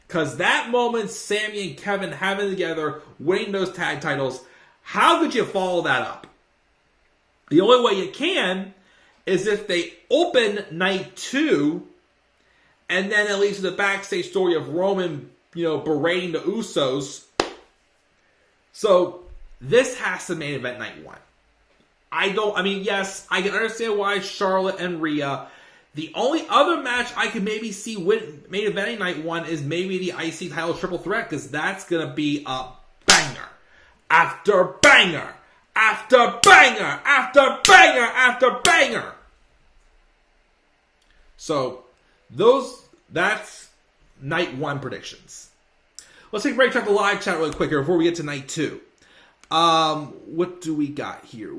Because that moment, Sami and Kevin having it together, winning those tag titles, how could you follow that up? The only way you can is if they open night 2, and then at least the backstage story of Roman, berating the Usos. So, this has to main event night 1. Yes, I can understand why Charlotte and Rhea. The only other match I can maybe see win main eventing night 1 is maybe the IC title triple threat, because that's going to be a banger after banger after banger after banger after banger. So, that's night 1 predictions. Let's take a break, check the live chat really quick here before we get to night 2. What do we got here?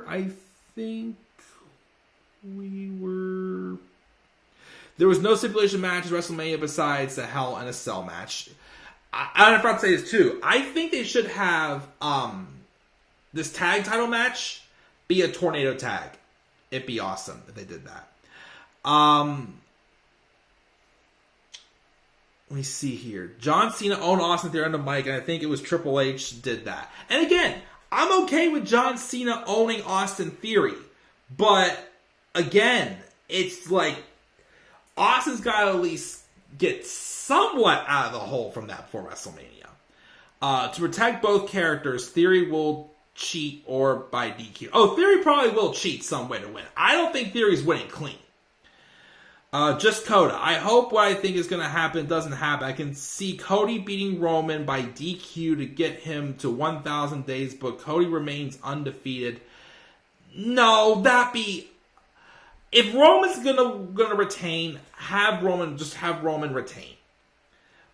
I think there was no stipulation matches WrestleMania besides the Hell in a Cell match. I forgot to say this too. I think they should have this tag title match be a tornado tag. It'd be awesome if they did that. Let me see here. John Cena owned Austin Theory on the mic, and I think it was Triple H did that. And again, I'm okay with John Cena owning Austin Theory. But, again, it's like Austin's got to at least get somewhat out of the hole from that before WrestleMania. To protect both characters, Theory will cheat or by DQ. Oh, Theory probably will cheat some way to win. I don't think Theory's winning clean. Just Coda. I hope what I think is going to happen doesn't happen. I can see Cody beating Roman by DQ to get him to 1,000 days, but Cody remains undefeated. No, if Roman's gonna retain, have Roman retain.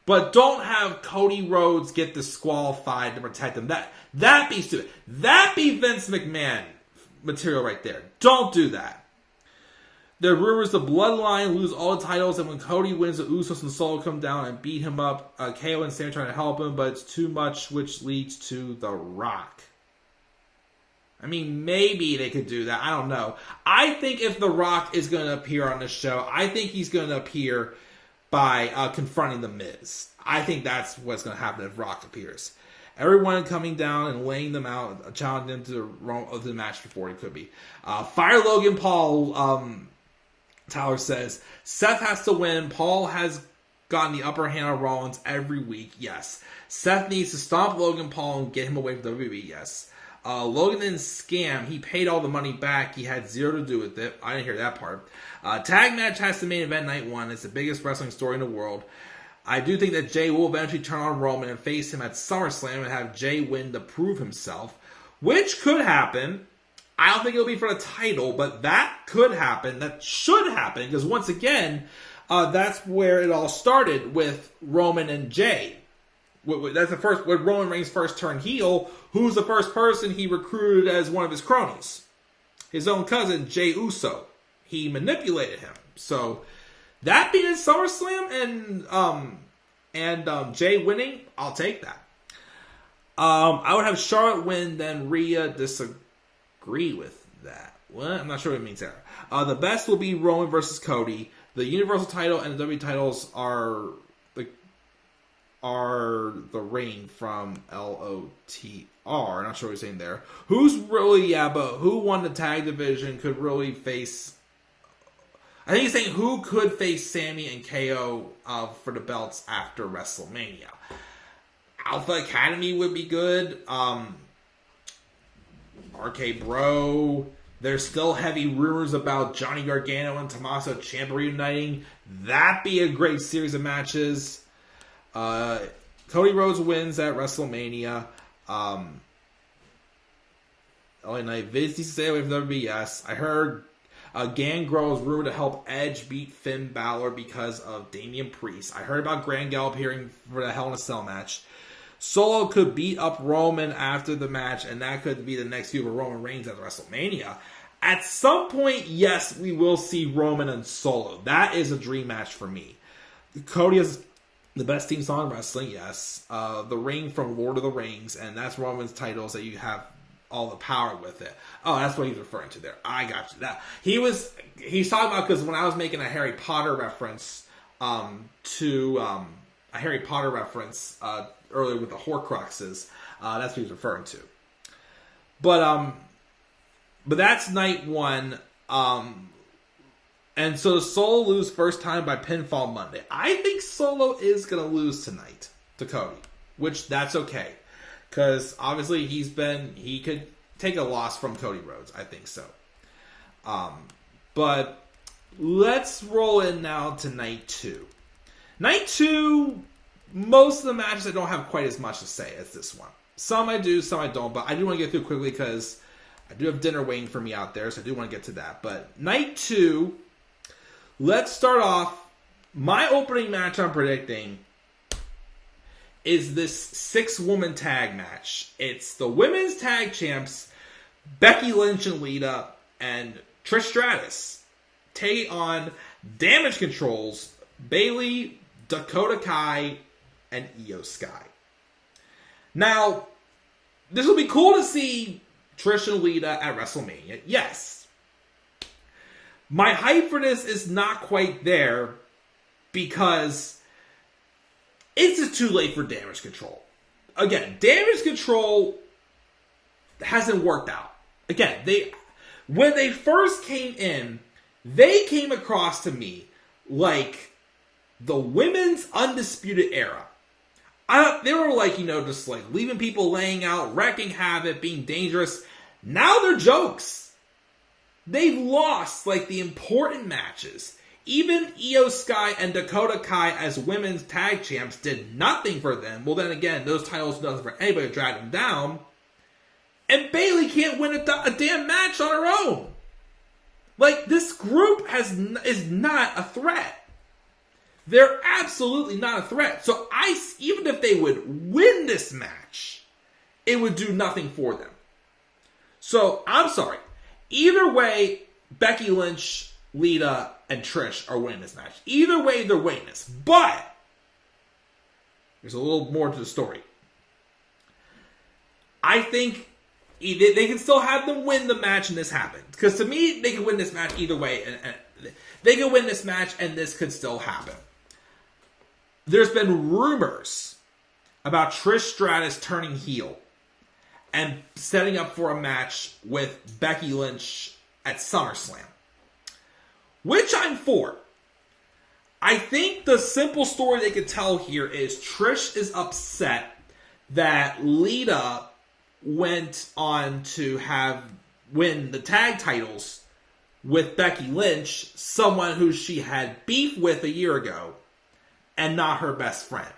But don't have Cody Rhodes get disqualified to protect him. That be stupid. That be Vince McMahon material right there. Don't do that. There are rumors the Bloodline lose all the titles, and when Cody wins, the Usos and Solo come down and beat him up. KO and Sami trying to help him, but it's too much, which leads to The Rock. I mean, maybe they could do that. I don't know. I think if The Rock is going to appear on this show, I think he's going to appear by confronting The Miz. I think that's what's going to happen if Rock appears. Everyone coming down and laying them out, challenging them to the match before it could be. Fire Logan Paul, Tyler says, Seth has to win. Paul has gotten the upper hand on Rollins every week. Yes. Seth needs to stomp Logan Paul and get him away from WWE. Yes. Logan didn't scam. He paid all the money back. He had zero to do with it. I didn't hear that part. Tag match has to main event night 1. It's the biggest wrestling story in the world. I do think that Jay will eventually turn on Roman and face him at SummerSlam and have Jay win to prove himself, which could happen. I don't think it'll be for the title, but that could happen. That should happen, because once again, that's where it all started with Roman and Jay. That's the first, when Roman Reigns first turned heel, who's the first person he recruited as one of his cronies? His own cousin, Jay Uso. He manipulated him. So, that being in SummerSlam and Jay winning, I'll take that. I would have Charlotte win, then Rhea disagree with that. What? I'm not sure what it means there. The best will be Roman versus Cody. The Universal title and the WWE titles are the reign from LOTR. Not sure what he's saying there. Who's really, but who won the tag division could really face... I think he's saying who could face Sammy and KO for the belts after WrestleMania. Alpha Academy would be good. RK Bro. There's still heavy rumors about Johnny Gargano and Tommaso Ciampa reuniting. That'd be a great series of matches. Cody Rhodes wins at WrestleMania. LA Knight. Vince needs to stay away from WWE. Yes. I heard Gangrel is rumored to help Edge beat Finn Balor because of Damian Priest. I heard about Gangrel appearing for the Hell in a Cell match. Solo could beat up Roman after the match, and that could be the next feud with Roman Reigns at WrestleMania. At some point, yes, we will see Roman and Solo. That is a dream match for me. Cody is the best theme song in wrestling, yes. The ring from Lord of the Rings, and that's Roman's titles that you have all the power with it. Oh, that's what he's referring to there. I got you. That he's talking about, because when I was making a Harry Potter reference earlier with the Horcruxes, that's what he's referring to. But that's night 1. And so Solo lose first time by pinfall Monday. I think Solo is going to lose tonight to Cody, which that's okay. Because obviously he could take a loss from Cody Rhodes. I think so. But let's roll in now to night 2. Night 2, most of the matches I don't have quite as much to say as this one. Some I do, some I don't. But I do want to get through quickly because I do have dinner waiting for me out there. So I do want to get to that. But night 2, let's start off. My opening match I'm predicting is this 6-woman tag match. It's the women's tag champs, Becky Lynch and Lita, and Trish Stratus, taking on Damage Control's Bayley, Dakota Kai, and Io Sky. Now, this will be cool to see Trish and Lita at WrestleMania. Yes. My hype for this is not quite there because it's just too late for Damage Control. Again, Damage Control hasn't worked out. Again, when they first came in, they came across to me like the women's undisputed era. They were like, just like leaving people laying out, wrecking havoc, being dangerous. Now they're jokes. They've lost like the important matches. Even Io Sky and Dakota Kai as women's tag champs did nothing for them. Well, then again, those titles do nothing for anybody to drag them down. And Bayley can't win a damn match on her own. Like, this group is not a threat. They're absolutely not a threat. So even if they would win this match, it would do nothing for them. So, I'm sorry. Either way, Becky Lynch, Lita, and Trish are winning this match. Either way, they're winning this. But there's a little more to the story. I think They can still have them win the match and this happens. Because to me, they can win this match either way. And they can win this match and this could still happen. There's been rumors about Trish Stratus turning heel and setting up for a match with Becky Lynch at SummerSlam. Which I'm for. I think the simple story they could tell here is Trish is upset that Lita went on to win the tag titles with Becky Lynch, someone who she had beef with a year ago, and not her best friend.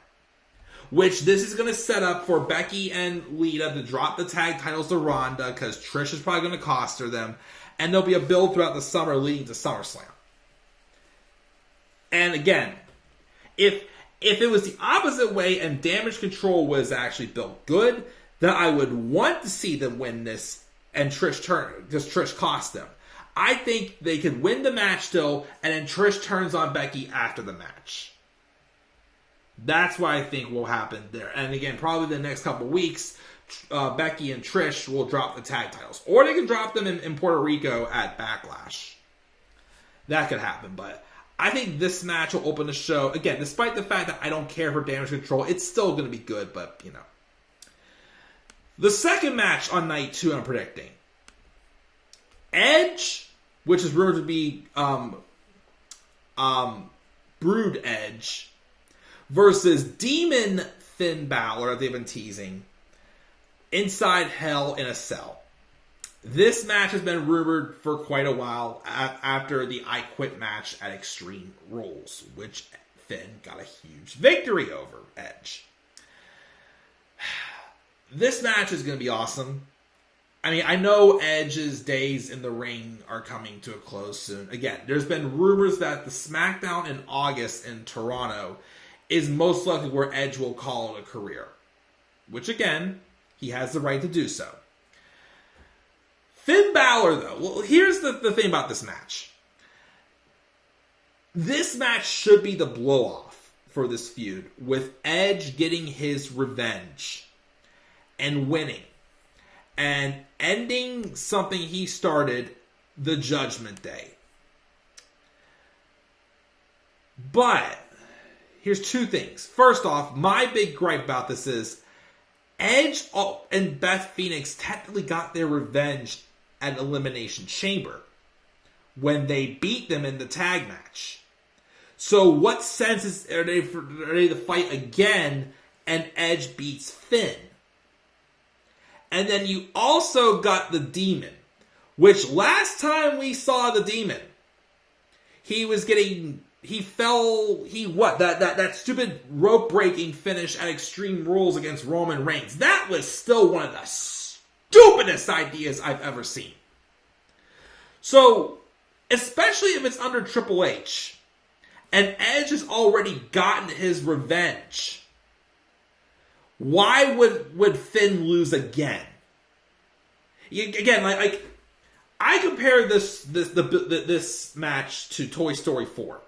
Which this is going to set up for Becky and Lita to drop the tag titles to Ronda, because Trish is probably going to cost her them, and there'll be a build throughout the summer leading to SummerSlam. And again, if it was the opposite way and Damage Control was actually built good, then I would want to see them win this and Trish turn, because Trish cost them. I think they could win the match still, and then Trish turns on Becky after the match. That's what I think will happen there. And again, probably the next couple weeks, Becky and Trish will drop the tag titles. Or they can drop them in Puerto Rico at Backlash. That could happen, but I think this match will open the show. Again, despite the fact that I don't care for Damage Control, it's still going to be good, but, you know. The second match on night 2, I'm predicting. Edge, which is rumored to be Brood Edge, versus Demon Finn Balor, they've been teasing, inside Hell in a Cell. This match has been rumored for quite a while after the I Quit match at Extreme Rules, which Finn got a huge victory over Edge. This match is going to be awesome. I mean, I know Edge's days in the ring are coming to a close soon. Again, there's been rumors that the SmackDown in August in Toronto is most likely where Edge will call it a career. Which, again, he has the right to do so. Finn Balor, though. Well, here's the thing about this match. This match should be the blow-off for this feud, with Edge getting his revenge and winning. And ending something he started, the Judgment Day. But here's two things. First off, my big gripe about this is Edge and Beth Phoenix technically got their revenge at Elimination Chamber when they beat them in the tag match. So what sense are they to fight again and Edge beats Finn? And then you also got the Demon, which last time we saw the Demon, that stupid rope breaking finish at Extreme Rules against Roman Reigns. That was still one of the stupidest ideas I've ever seen. So, especially if it's under Triple H, and Edge has already gotten his revenge, why would Finn lose again? Again, like I compare this match to Toy Story 4.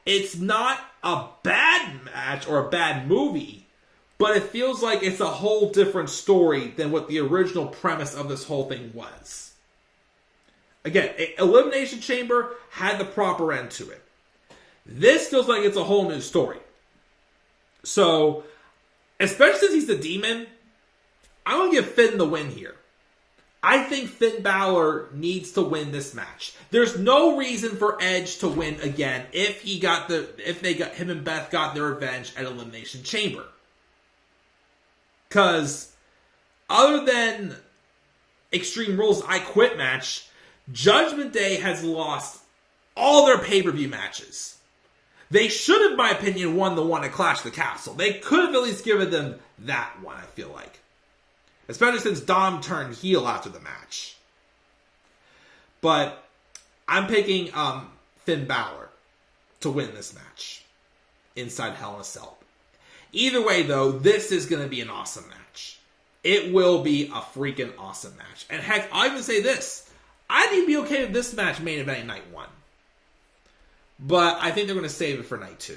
It's not a bad match or a bad movie, but it feels like it's a whole different story than what the original premise of this whole thing was. Again, Elimination Chamber had the proper end to it. This feels like it's a whole new story. So, especially since he's the Demon, I'm going to give Finn the win here. I think Finn Balor needs to win this match. There's no reason for Edge to win again if him and Beth got their revenge at Elimination Chamber. Because other than Extreme Rules I Quit match, Judgment Day has lost all their pay-per-view matches. They should have, in my opinion, won the one at Clash of the Castle. They could have at least given them that one, I feel like. Especially since Dom turned heel after the match. But I'm picking Finn Balor to win this match inside Hell in a Cell. Either way, though, this is going to be an awesome match. It will be a freaking awesome match. And heck, I'll even say this. I'd even be okay with this match main eventing night 1. But I think they're going to save it for night 2.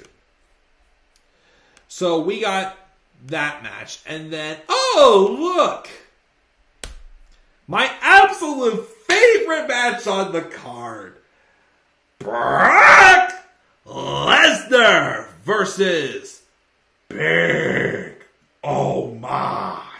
So we got that match. And then, oh, look! my absolute favorite match on the card. Brock Lesnar versus Big Omos.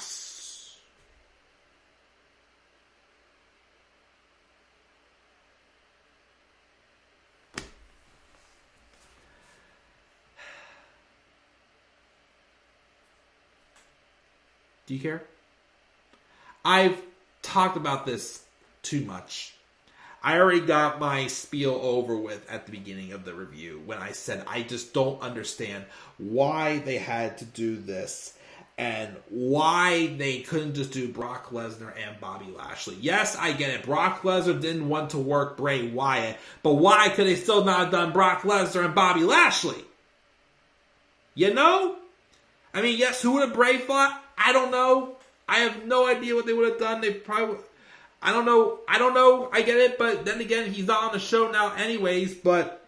Do you care? I've talked about this too much. I already got my spiel over with at the beginning of the review when I said I just don't understand why they had to do this and why they couldn't just do Brock Lesnar and Bobby Lashley. Yes, I get it. Brock Lesnar didn't want to work Bray Wyatt, but why could they still not have done Brock Lesnar and Bobby Lashley? You know? I mean, yes, who would have Bray fought? I don't know. I have no idea what they would have done. They probably... I don't know. I get it, but then again, he's not on the show now anyways, but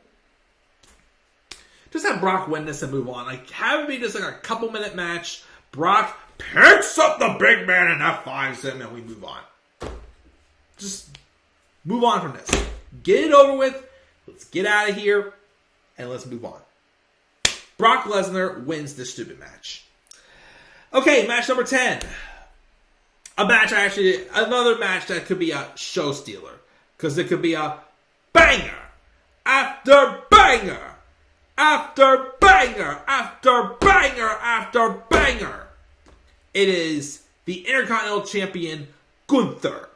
just have Brock win this and move on. Like, have it be just like a couple minute match. Brock picks up the big man and F5s him and we move on. Just move on from this. Get it over with. Let's get out of here and let's move on. Brock Lesnar wins this stupid match. Okay, match number 10. Another match that could be a show stealer. Because it could be a banger after banger after banger after banger after banger. It is the Intercontinental Champion Gunther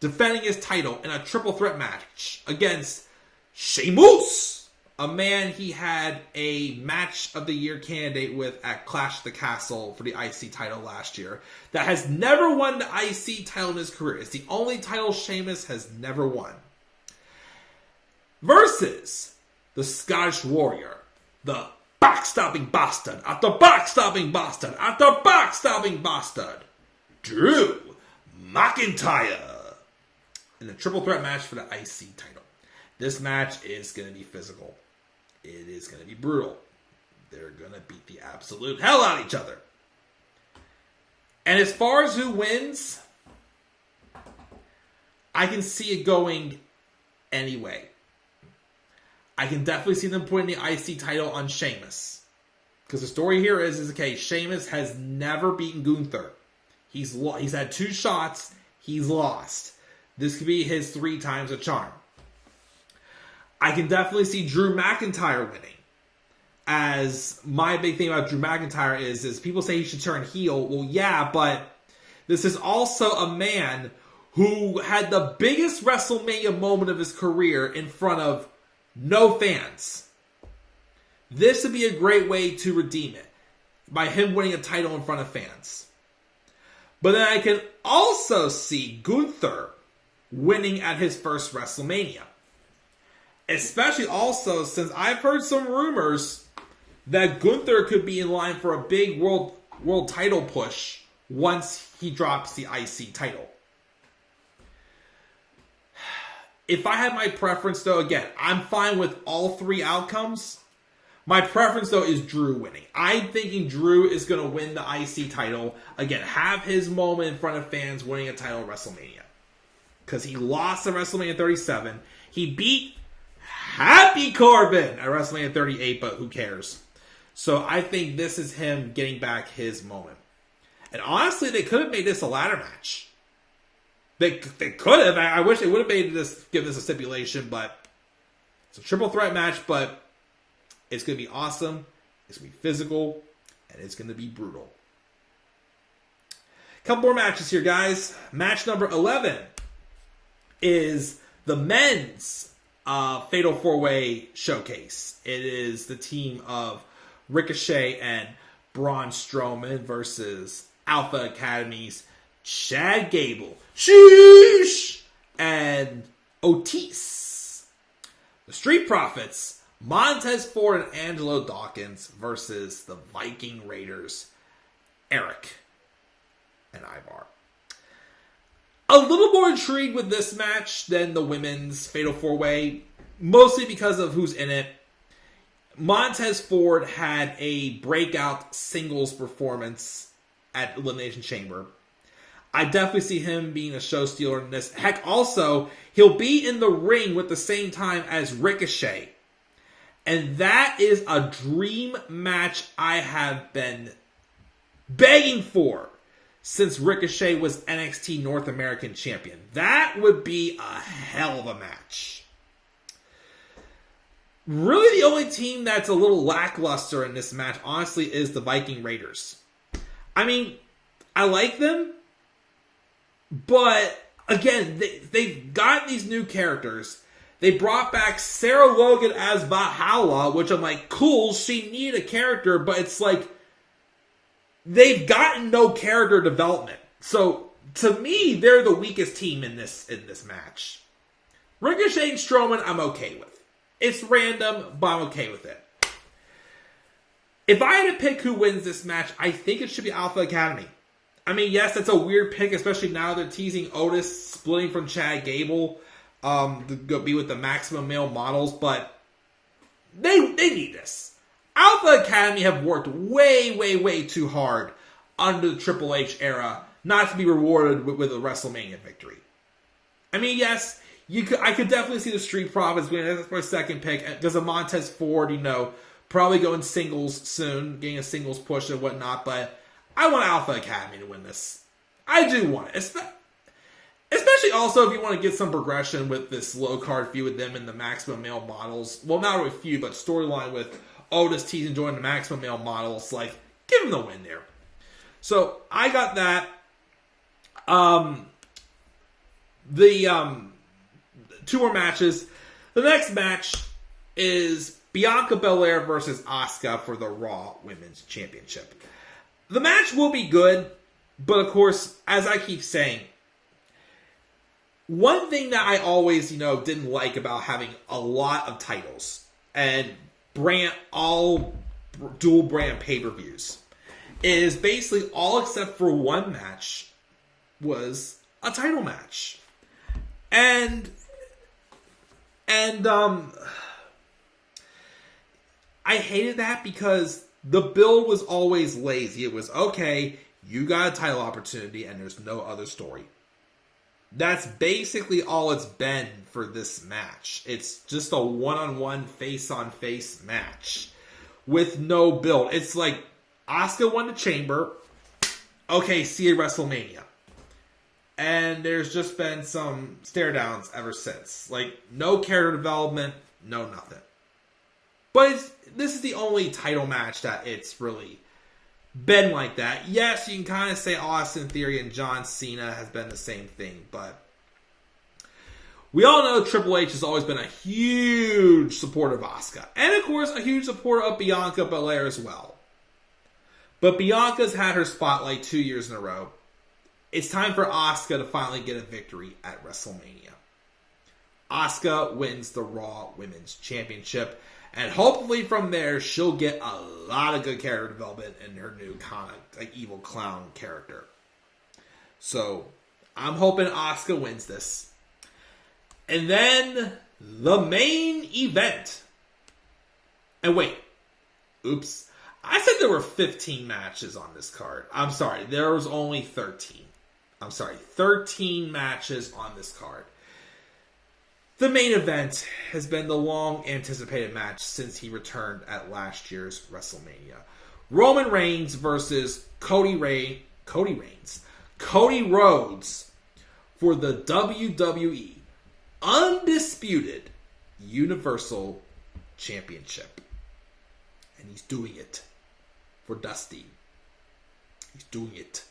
defending his title in a triple threat match against Sheamus, a man he had a match of the year candidate with at Clash of the Castle for the IC title last year, that has never won the IC title in his career. It's the only title Sheamus has never won. Versus the Scottish Warrior, the backstabbing bastard after backstabbing bastard after backstabbing bastard, Drew McIntyre, in the triple threat match for the IC title. This match is going to be physical. It is going to be brutal. They're going to beat the absolute hell out of each other. And as far as who wins, I can see it going any way. I can definitely see them putting the IC title on Sheamus. Because the story here is okay, Sheamus has never beaten Gunther. He's had 2 shots. He's lost. This could be his 3 times a charm. I can definitely see Drew McIntyre winning. As my big thing about Drew McIntyre is people say he should turn heel. Well, yeah, but this is also a man who had the biggest WrestleMania moment of his career in front of no fans. This would be a great way to redeem it by him winning a title in front of fans. But then I can also see Gunther winning at his first WrestleMania. Especially also since I've heard some rumors that Gunther could be in line for a big world title push once he drops the IC title. If I had my preference though, again, I'm fine with all 3 outcomes. My preference though is Drew winning. I'm thinking Drew is going to win the IC title. Again, have his moment in front of fans winning a title at WrestleMania. Because he lost at WrestleMania 37. He beat Happy Corbin at WrestleMania 38, but who cares? So I think this is him getting back his moment. And honestly, they could have made this a ladder match. They could have. I wish they would have made this, give this a stipulation, but it's a triple threat match, but it's going to be awesome. It's going to be physical, and it's going to be brutal. Couple more matches here, guys. Match number 11 is the men's Fatal 4-Way Showcase. It is the team of Ricochet and Braun Strowman versus Alpha Academy's Chad Gable, Sheesh, and Otis. The Street Profits, Montez Ford and Angelo Dawkins versus the Viking Raiders, Eric and Ivar. A little more intrigued with this match than the women's Fatal 4-Way, mostly because of who's in it. Montez Ford had a breakout singles performance at Elimination Chamber. I definitely see him being a show stealer in this. Heck, also, he'll be in the ring with the same time as Ricochet. And that is a dream match I have been begging for since Ricochet was NXT North American Champion. That would be a hell of a match. Really, the only team that's a little lackluster in this match, honestly, is the Viking Raiders. I mean, I like them, but again, they've got these new characters. They brought back Sarah Logan as Valhalla, which I'm like, cool, she needed a character, but it's like, they've gotten no character development. So, to me, they're the weakest team in this match. Ricochet and Strowman, I'm okay with. It's random, but I'm okay with it. If I had to pick who wins this match, I think it should be Alpha Academy. I mean, yes, that's a weird pick, especially now they're teasing Otis splitting from Chad Gable to go be with the Maximum Male Models, but they need this. Alpha Academy have worked way, way, way too hard under the Triple H era not to be rewarded with a WrestleMania victory. I mean, yes, I could definitely see the Street Profits winning. That's my second pick. Because of Montez Ford, probably going singles soon, getting a singles push and whatnot, but I want Alpha Academy to win this. I do want it. Especially also if you want to get some progression with this low card feud with them and the Maximum Male Models. Well, not really feud, but storyline with Otis teasing joining the Maximum Male Models. Like, give him the win there. So, I got that. Two more matches. The next match is Bianca Belair versus Asuka for the Raw Women's Championship. The match will be good, but of course, as I keep saying, one thing that I always, didn't like about having a lot of titles and all dual brand pay-per-views is basically all except for one match was a title match. And I hated that because the build was always lazy. It was, okay, you got a title opportunity and there's no other story. That's basically all it's been for this match. It's just a one-on-one, face-on-face match with no build. It's like, Asuka won the Chamber. Okay, see you at WrestleMania. And there's just been some stare downs ever since. Like, no character development, no nothing. But this is the only title match that it's really been like that. Yes, you can kind of say Austin Theory and John Cena has been the same thing, but we all know Triple H has always been a huge supporter of Asuka. And of course, a huge supporter of Bianca Belair as well. But Bianca's had her spotlight 2 years in a row. It's time for Asuka to finally get a victory at WrestleMania. Asuka wins the Raw Women's Championship. And hopefully from there, she'll get a lot of good character development in her new kind of like evil clown character. So, I'm hoping Asuka wins this. And then, the main event. And wait. Oops. I said there were 15 matches on this card. I'm sorry. There was only 13. 13 matches on this card. The main event has been the long-anticipated match since he returned at last year's WrestleMania. Roman Reigns versus Cody Rhodes for the WWE Undisputed Universal Championship. And he's doing it for Dusty. He's doing it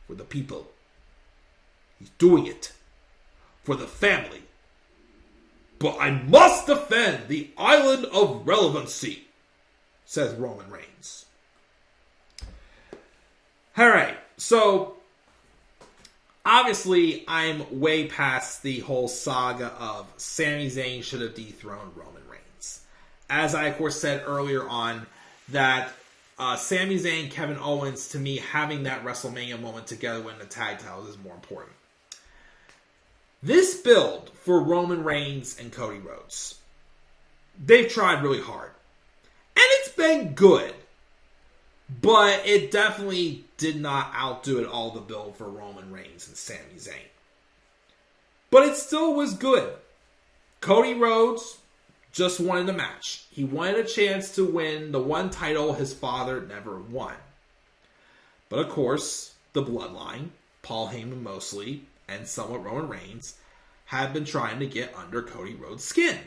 for the people. He's doing it for the family. But I must defend the Island of Relevancy, says Roman Reigns. Alright, so obviously I'm way past the whole saga of Sami Zayn should have dethroned Roman Reigns. As I of course said earlier on, that Sami Zayn, Kevin Owens, to me, having that WrestleMania moment together winning the tag titles is more important. This build for Roman Reigns and Cody Rhodes, they've tried really hard. And it's been good. But it definitely did not outdo it all the build for Roman Reigns and Sami Zayn. But it still was good. Cody Rhodes just wanted a match. He wanted a chance to win the one title his father never won. But of course, the Bloodline, Paul Heyman mostly, and somewhat Roman Reigns, have been trying to get under Cody Rhodes' skin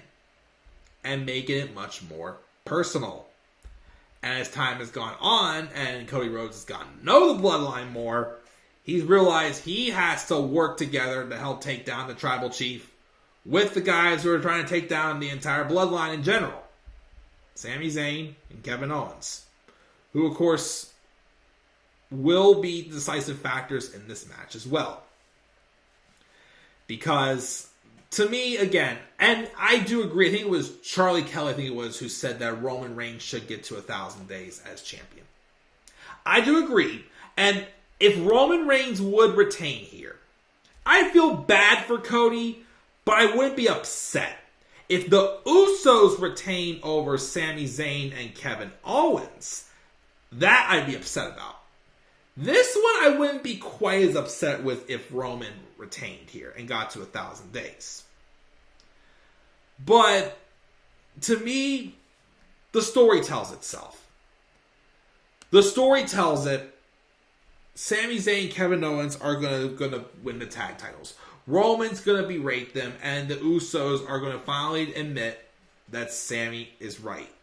and making it much more personal. And as time has gone on and Cody Rhodes has gotten to know the Bloodline more, he's realized he has to work together to help take down the Tribal Chief with the guys who are trying to take down the entire Bloodline in general. Sami Zayn and Kevin Owens, who of course will be decisive factors in this match as well. Because, to me, again, and I do agree, I think it was Charlie Kelly, who said that Roman Reigns should get to 1,000 days as champion. I do agree, and if Roman Reigns would retain here, I feel bad for Cody, but I wouldn't be upset. If the Usos retain over Sami Zayn and Kevin Owens, that I'd be upset about. This one I wouldn't be quite as upset with if Roman retained here and got to 1,000 days. But to me, the story tells itself. The story tells it. Sami Zayn and Kevin Owens are gonna win the tag titles. Roman's gonna berate them, and the Usos are gonna finally admit that Sami is right.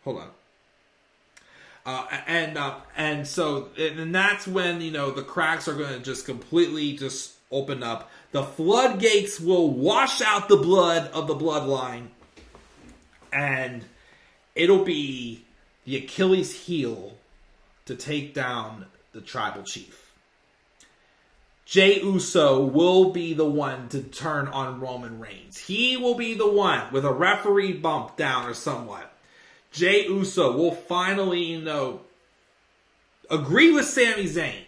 Hold on. And that's when, the cracks are going to just completely just open up. The floodgates will wash out the blood of the bloodline. And it'll be the Achilles heel to take down the Tribal Chief. Jey Uso will be the one to turn on Roman Reigns. He will be the one with a referee bump down or somewhat. Jey Uso will finally, agree with Sami Zayn.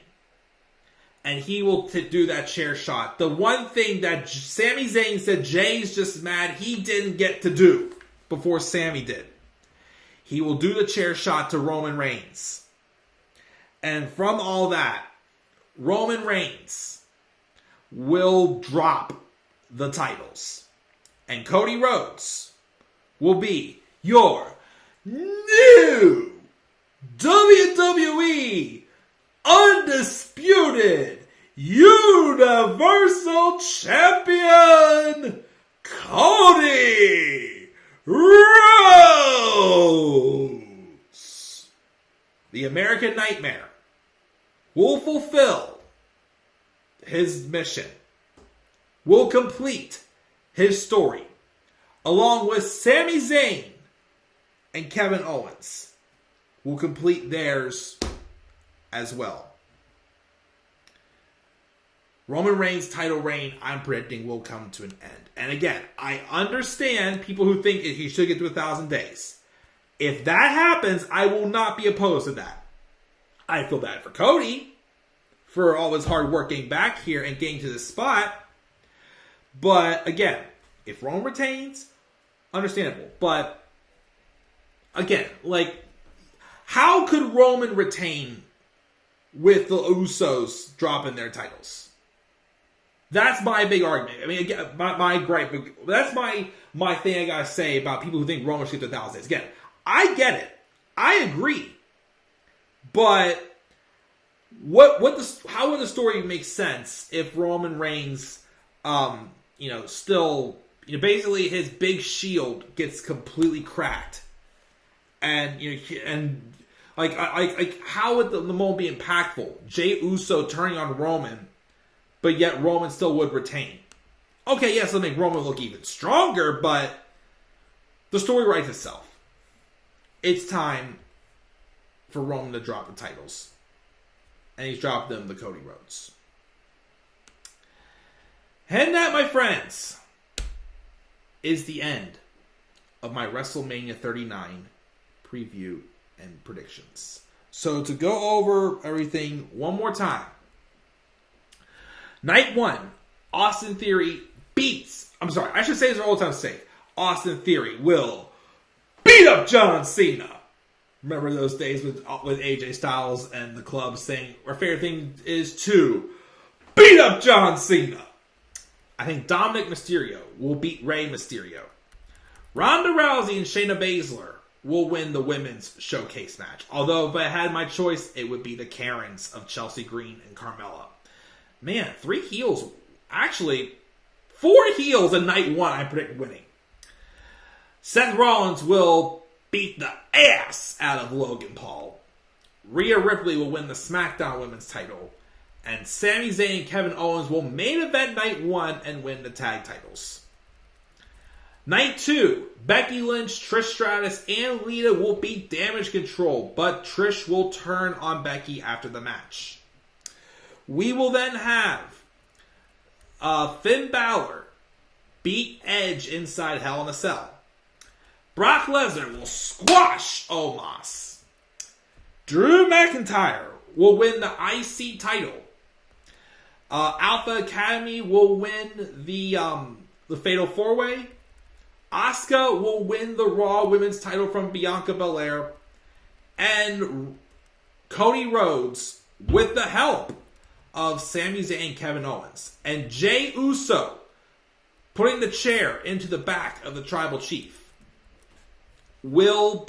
And he will do that chair shot. The one thing that Sami Zayn said Jay's just mad he didn't get to do before Sami did. He will do the chair shot to Roman Reigns. And from all that, Roman Reigns will drop the titles. And Cody Rhodes will be your new WWE Undisputed Universal Champion, Cody Rhodes. The American Nightmare will fulfill his mission, will complete his story, along with Sami Zayn and Kevin Owens will complete theirs as well. Roman Reigns' title reign, I'm predicting, will come to an end. And again, I understand people who think he should get to 1,000 days. If that happens, I will not be opposed to that. I feel bad for Cody for all his hard work getting back here and getting to this spot. But again, if Roman retains, understandable. But again, how could Roman retain with the Usos dropping their titles? That's my big argument. I mean, again, my gripe. That's my thing I gotta say about people who think Roman should get to 1,000 days. Again, I get it. I agree. But how would the story make sense if Roman Reigns, still, basically his big shield gets completely cracked, and how would the moment be impactful? Jey Uso turning on Roman, but yet Roman still would retain. Okay, yes, it'll make Roman look even stronger, but the story writes itself. It's time for Roman to drop the titles. And he's dropped them to Cody Rhodes. And that, my friends, is the end of my WrestleMania 39 preview and predictions. So to go over everything one more time. Night 1, Austin Theory I should say this for old time's sake. Austin Theory will beat up John Cena. Remember those days with AJ Styles and the club saying our favorite thing is to beat up John Cena. I think Dominic Mysterio will beat Rey Mysterio. Ronda Rousey and Shayna Baszler will win the women's showcase match. Although, if I had my choice, it would be the Karens of Chelsea Green and Carmella. Man, 3 heels. Actually, 4 heels in night 1 I predict winning. Seth Rollins will beat the ass out of Logan Paul. Rhea Ripley will win the SmackDown Women's title. And Sami Zayn and Kevin Owens will main event night 1 and win the tag titles. Night 2, Becky Lynch, Trish Stratus, and Lita will beat Damage Control, but Trish will turn on Becky after the match. We will then have Finn Balor beat Edge inside Hell in a Cell. Brock Lesnar will squash Omos. Drew McIntyre will win the IC title. Alpha Academy will win the Fatal 4-Way. Asuka will win the Raw Women's title from Bianca Belair. And Cody Rhodes, with the help of Sami Zayn and Kevin Owens, and Jey Uso putting the chair into the back of the Tribal Chief, will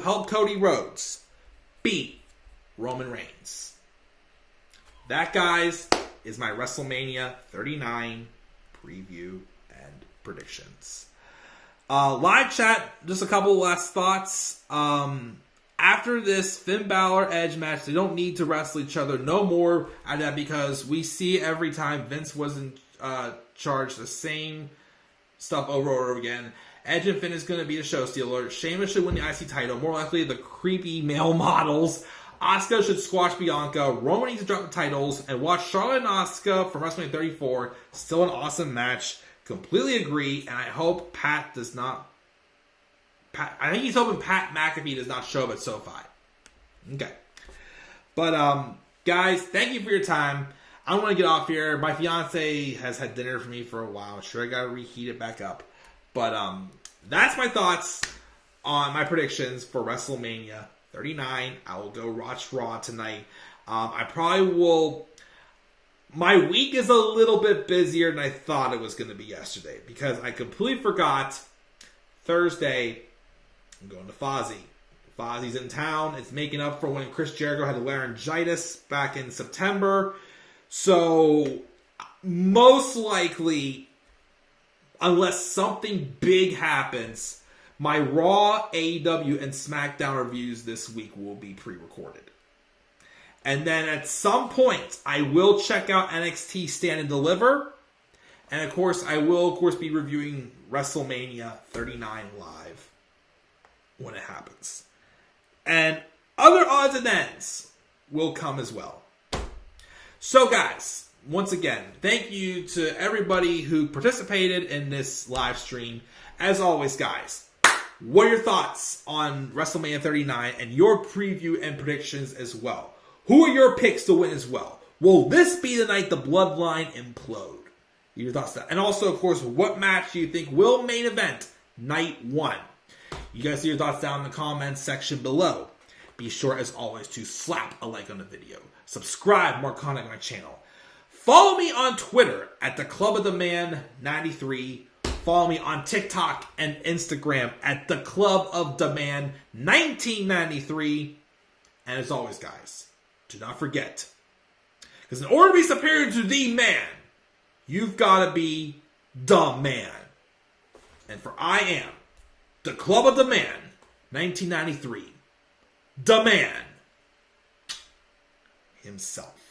help Cody Rhodes beat Roman Reigns. That, guys, is my WrestleMania 39 preview and predictions. Live chat, just a couple last thoughts. After this Finn Balor Edge match, they don't need to wrestle each other no more out of that, because we see every time Vince was in charge the same stuff over and over again. Edge and Finn is going to be the show stealer. Sheamus should win the IC title. More likely the creepy male models. Asuka should squash Bianca. Roman needs to drop the titles. And watch Charlotte and Asuka from WrestleMania 34. Still an awesome match. Completely agree. And I hope Pat does not... I think he's hoping Pat McAfee does not show up at SoFi. Okay. But, guys, thank you for your time. I want to get off here. My fiance has had dinner for me for a while. I'm sure I got to reheat it back up. But that's my thoughts on my predictions for WrestleMania 39. I will go watch Raw tonight. I probably will... My week is a little bit busier than I thought it was going to be yesterday, because I completely forgot Thursday I'm going to Fozzy. Fozzy's in town. It's making up for when Chris Jericho had laryngitis back in September. So, most likely, unless something big happens, my Raw, AEW, and SmackDown reviews this week will be pre-recorded. And then at some point, I will check out NXT Stand and Deliver. And of course, I will, be reviewing WrestleMania 39 live when it happens. And other odds and ends will come as well. So guys, once again, thank you to everybody who participated in this live stream. As always, guys, what are your thoughts on WrestleMania 39 and your preview and predictions as well? Who are your picks to win as well? Will this be the night the Bloodline implode? Your thoughts on that. And also, of course, what match do you think will main event night 1? You guys see your thoughts down in the comments section below. Be sure, as always, to slap a like on the video. Subscribe, more content on my channel. Follow me on Twitter at the Club of the Man 93. Follow me on TikTok and Instagram at the Club of the Man 1993. And as always, guys, do not forget, because in order to be superior to the man, you've got to be the man. And for I am the Club of the Man 1993. The man himself.